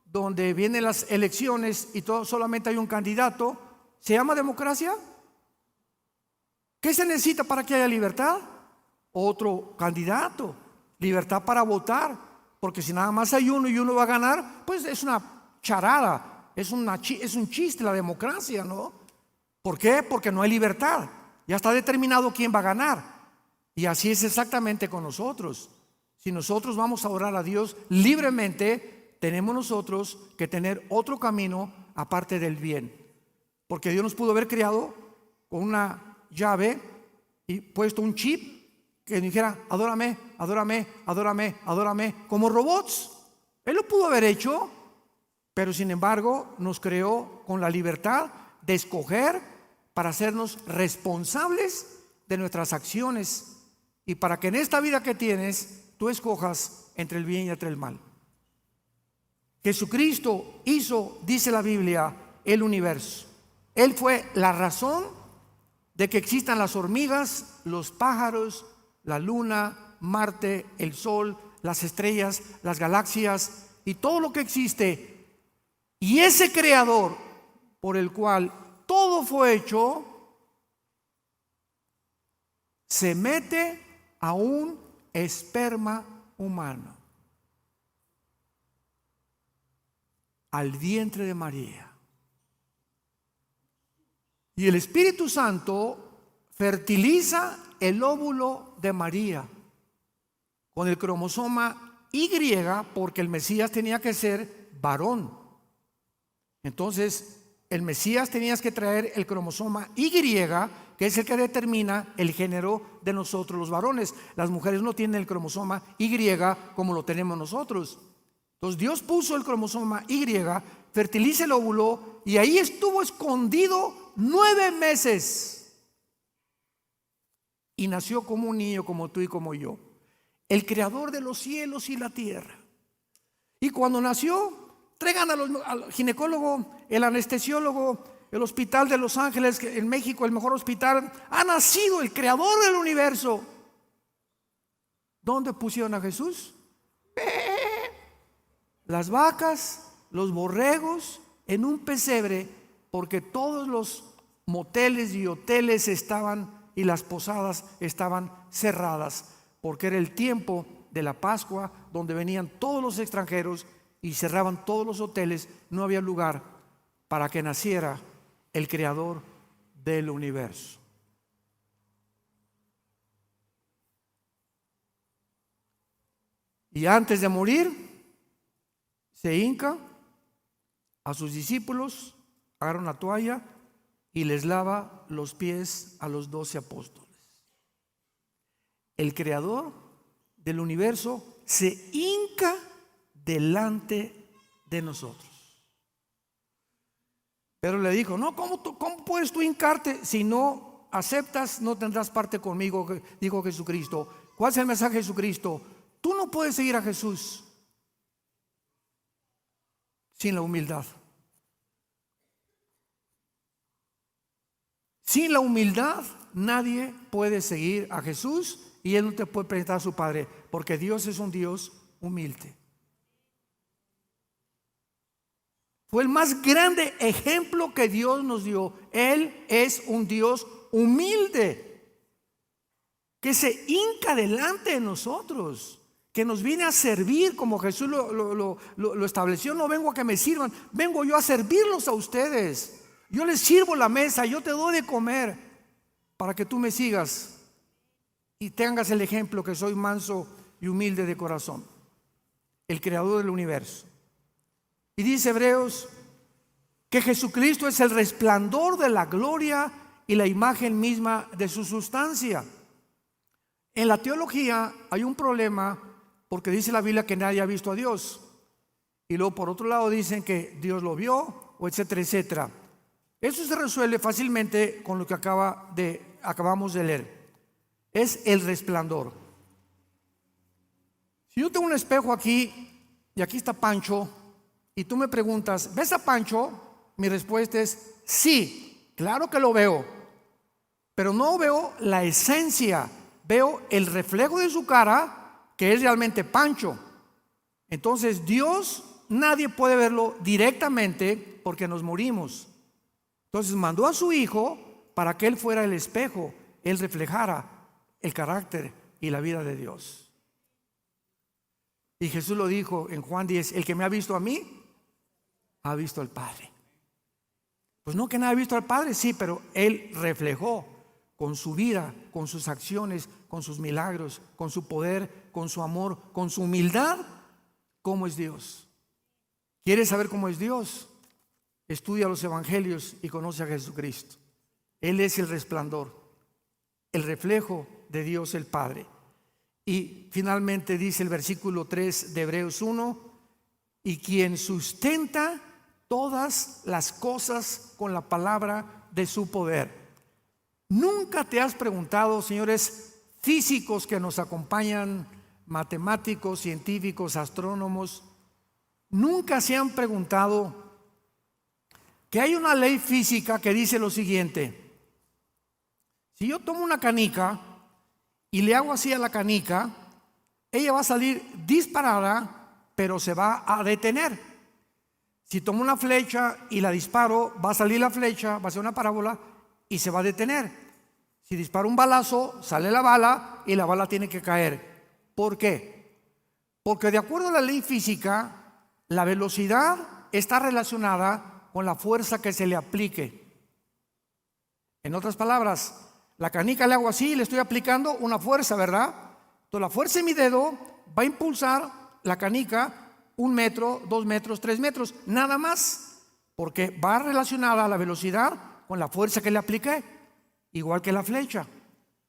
donde vienen las elecciones y solamente hay un candidato, ¿se llama democracia? ¿Qué se necesita para que haya libertad? Otro candidato. Libertad para votar. Porque si nada más hay uno y uno va a ganar, pues es una charada. Es un chiste la democracia, ¿no? ¿Por qué? Porque no hay libertad. Ya está determinado quién va a ganar. Y así es exactamente con nosotros. Si nosotros vamos a orar a Dios libremente, tenemos nosotros que tener otro camino aparte del bien. Porque Dios nos pudo haber creado con una llave y puesto un chip que dijera: adórame, adórame, adórame, adórame, como robots. Él lo pudo haber hecho, pero sin embargo nos creó con la libertad de escoger para hacernos responsables de nuestras acciones y para que en esta vida que tienes tú escojas entre el bien y entre el mal. Jesucristo hizo, dice la Biblia, el universo. Él fue la razón de que existan las hormigas, los pájaros, la luna, Marte, el sol, las estrellas, las galaxias y todo lo que existe. Y ese creador por el cual todo fue hecho se mete a un esperma humano, al vientre de María. Y el Espíritu Santo fertiliza el óvulo de María con el cromosoma Y, porque el Mesías tenía que ser varón. Entonces el Mesías tenía que traer el cromosoma Y, que es el que determina el género de nosotros los varones. Las mujeres no tienen el cromosoma Y como lo tenemos nosotros. Entonces Dios puso el cromosoma Y, fertiliza el óvulo y ahí estuvo escondido 9 meses. Y nació como un niño, como tú y como yo, el creador de los cielos y la tierra. Y cuando nació, traigan al ginecólogo, el anestesiólogo, el hospital de Los Ángeles, en México, el mejor hospital. Ha nacido el creador del universo. ¿Dónde pusieron a Jesús? Las vacas, los borregos, en un pesebre, porque todos los moteles y hoteles estaban y las posadas estaban cerradas, porque era el tiempo de la Pascua, donde venían todos los extranjeros y cerraban todos los hoteles. No había lugar para que naciera el creador del universo. Y antes de morir, se hinca a sus discípulos, agarra una toalla y les lava los pies a los 12 apóstoles. El creador del universo se hinca delante de nosotros. Pero le dijo: no, ¿cómo puedes tú hincarte? Si no aceptas, no tendrás parte conmigo, dijo Jesucristo. ¿Cuál es el mensaje de Jesucristo? Tú no puedes seguir a Jesús sin la humildad. Sin la humildad nadie puede seguir a Jesús y Él no te puede presentar a su Padre, porque Dios es un Dios humilde. Fue el más grande ejemplo que Dios nos dio. Él es un Dios humilde, que se hinca delante de nosotros, que nos viene a servir como Jesús lo estableció. No vengo a que me sirvan, vengo yo a servirlos a ustedes. Yo les sirvo la mesa, yo te doy de comer para que tú me sigas y tengas el ejemplo que soy manso y humilde de corazón, el creador del universo. Y dice Hebreos que Jesucristo es el resplandor de la gloria y la imagen misma de su sustancia. En la teología hay un problema, porque dice la Biblia que nadie ha visto a Dios, y luego por otro lado dicen que Dios lo vio, o etcétera, etcétera. Eso se resuelve fácilmente con lo que acabamos de leer. Es el resplandor. Si yo tengo un espejo aquí y aquí está Pancho, y tú me preguntas: ¿ves a Pancho? Mi respuesta es sí, claro que lo veo, pero no veo la esencia, veo el reflejo de su cara, que es realmente Pancho. Entonces Dios, nadie puede verlo directamente porque nos morimos. Entonces mandó a su Hijo para que Él fuera el espejo, Él reflejara el carácter y la vida de Dios. Y Jesús lo dijo en Juan 10: el que me ha visto a mí, ha visto al Padre. Pues no que nadie ha visto al Padre, sí, pero Él reflejó con su vida, con sus acciones, con sus milagros, con su poder, con su amor, con su humildad, cómo es Dios. ¿Quieres saber cómo es Dios? Estudia los evangelios y conoce a Jesucristo. Él es el resplandor, el reflejo de Dios el Padre. Y finalmente dice el versículo 3 de Hebreos 1, y quien sustenta todas las cosas con la palabra de su poder. ¿Nunca te has preguntado, señores físicos que nos acompañan, matemáticos, científicos, astrónomos, nunca se han preguntado que hay una ley física que dice lo siguiente? Si yo tomo una canica y le hago así a la canica, ella va a salir disparada, pero se va a detener. Si tomo una flecha y la disparo, va a salir la flecha, va a ser una parábola y se va a detener. Si disparo un balazo, sale la bala y la bala tiene que caer. ¿Por qué? Porque de acuerdo a la ley física, la velocidad está relacionada con la fuerza que se le aplique. En otras palabras, la canica le hago así y le estoy aplicando una fuerza, ¿verdad? Entonces la fuerza en mi dedo va a impulsar la canica 1 metro, 2 metros, 3 metros, nada más, porque va relacionada a la velocidad con la fuerza que le apliqué, igual que la flecha.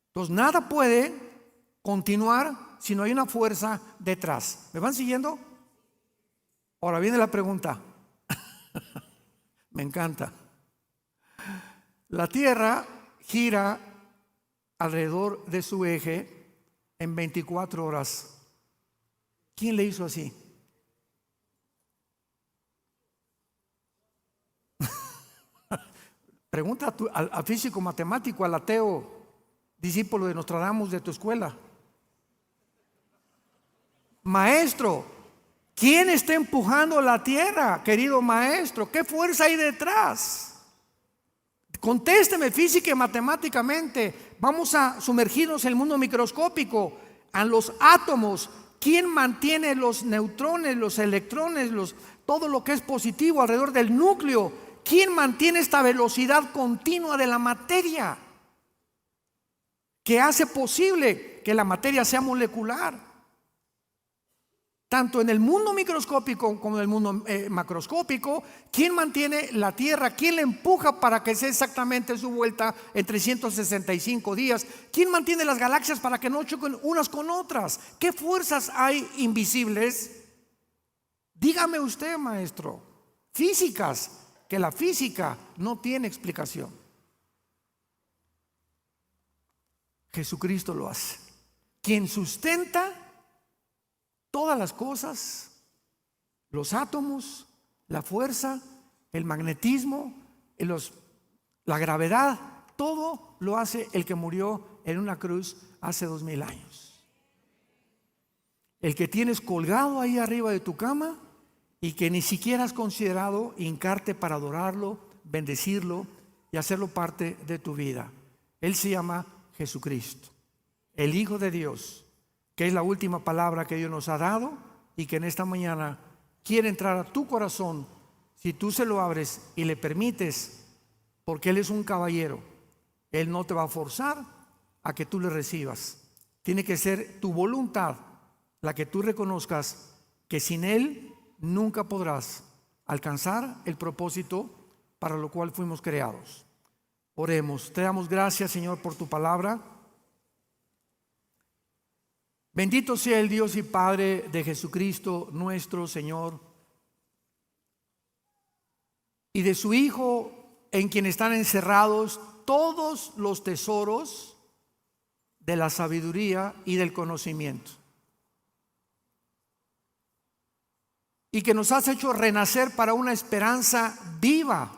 Entonces nada puede continuar si no hay una fuerza detrás. ¿Me van siguiendo? Ahora viene la pregunta. Me encanta. La Tierra gira alrededor de su eje en 24 horas. ¿Quién le hizo así? Pregunta al físico matemático, al ateo, discípulo de Nostradamus de tu escuela. Maestro, ¿quién está empujando la tierra, querido maestro? ¿Qué fuerza hay detrás? Contésteme física y matemáticamente. Vamos a sumergirnos en el mundo microscópico, a los átomos. ¿Quién mantiene los neutrones, los electrones, todo lo que es positivo alrededor del núcleo? ¿Quién mantiene esta velocidad continua de la materia que hace posible que la materia sea molecular? Tanto en el mundo microscópico como en el mundo macroscópico, ¿quién mantiene la Tierra? ¿Quién la empuja para que sea exactamente su vuelta en 365 días? ¿Quién mantiene las galaxias para que no choquen unas con otras? ¿Qué fuerzas hay invisibles? Dígame usted, maestro. Físicas, que la física no tiene explicación. Jesucristo lo hace. Quien sustenta todas las cosas, los átomos, la fuerza, el magnetismo, la gravedad, todo lo hace el que murió en una cruz hace 2000 años. El que tienes colgado ahí arriba de tu cama y que ni siquiera has considerado hincarte para adorarlo, bendecirlo y hacerlo parte de tu vida. Él se llama Jesucristo, el Hijo de Dios, que es la última palabra que Dios nos ha dado y que en esta mañana quiere entrar a tu corazón si tú se lo abres y le permites, porque Él es un caballero. Él no te va a forzar a que tú le recibas. Tiene que ser tu voluntad la que tú reconozcas que sin Él nunca podrás alcanzar el propósito para lo cual fuimos creados. Oremos. Te damos gracias, Señor, por tu palabra. Bendito sea el Dios y Padre de Jesucristo nuestro Señor y de su Hijo, en quien están encerrados todos los tesoros de la sabiduría y del conocimiento, y que nos has hecho renacer para una esperanza viva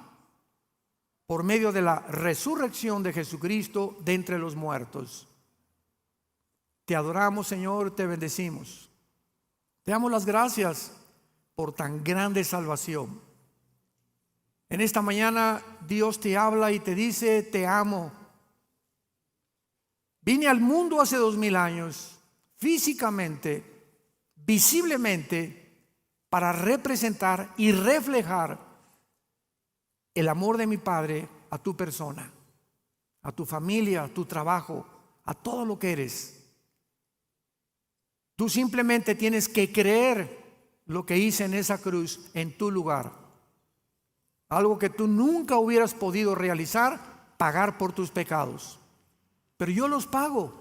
por medio de la resurrección de Jesucristo de entre los muertos. Te adoramos, Señor, te bendecimos. Te damos las gracias por tan grande salvación. En esta mañana Dios te habla y te dice: te amo. Vine al mundo hace 2000 años, físicamente, visiblemente, para representar y reflejar el amor de mi Padre a tu persona. a tu familia, a tu trabajo, a todo lo que eres. Tú simplemente tienes que creer lo que hice en esa cruz en tu lugar. Algo que tú nunca hubieras podido realizar, pagar por tus pecados. Pero yo los pago.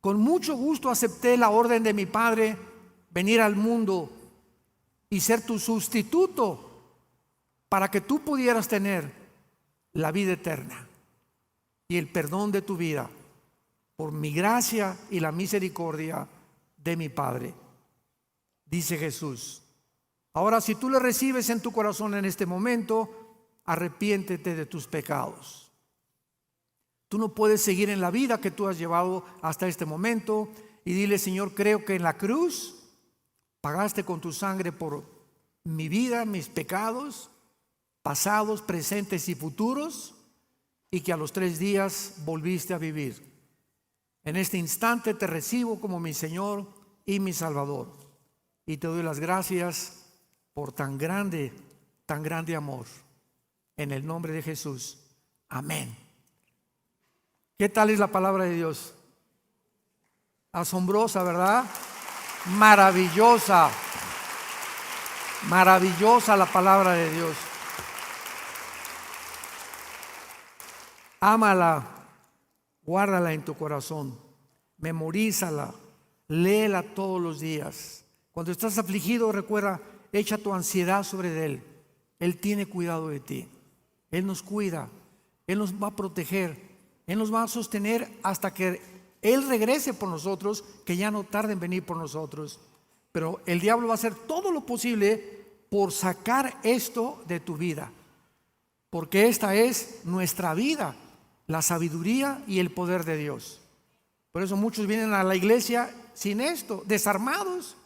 Con mucho gusto acepté la orden de mi Padre, venir al mundo y ser tu sustituto para que tú pudieras tener la vida eterna y el perdón de tu vida por mi gracia y la misericordia de mi Padre. Dice Jesús. Ahora, si tú le recibes en tu corazón en este momento, arrepiéntete de tus pecados. Tú no puedes seguir en la vida que tú has llevado hasta este momento y dile: Señor, creo que en la cruz pagaste con tu sangre por mi vida, mis pecados, pasados, presentes y futuros, y que a los 3 días volviste a vivir. En este instante te recibo como mi Señor y mi Salvador, y te doy las gracias por tan grande amor. En el nombre de Jesús. Amén. ¿Qué tal es la palabra de Dios? Asombrosa, ¿verdad? Maravillosa. Maravillosa la palabra de Dios. Ámala, guárdala en tu corazón, memorízala, léela todos los días. Cuando estás afligido, recuerda, echa tu ansiedad sobre Él. Él tiene cuidado de ti. Él nos cuida, Él nos va a proteger, Él nos va a sostener hasta que Él regrese por nosotros, que ya no tarde en venir por nosotros. Pero el diablo va a hacer todo lo posible por sacar esto de tu vida, porque esta es nuestra vida, la sabiduría y el poder de Dios. Por eso muchos vienen a la iglesia sin esto, desarmados.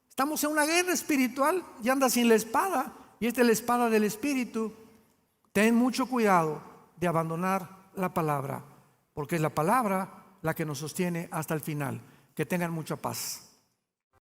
Estamos en una guerra espiritual y andas sin la espada, y esta es la espada del Espíritu. Ten mucho cuidado de abandonar la palabra, porque es la palabra la que nos sostiene hasta el final. Que tengan mucha paz.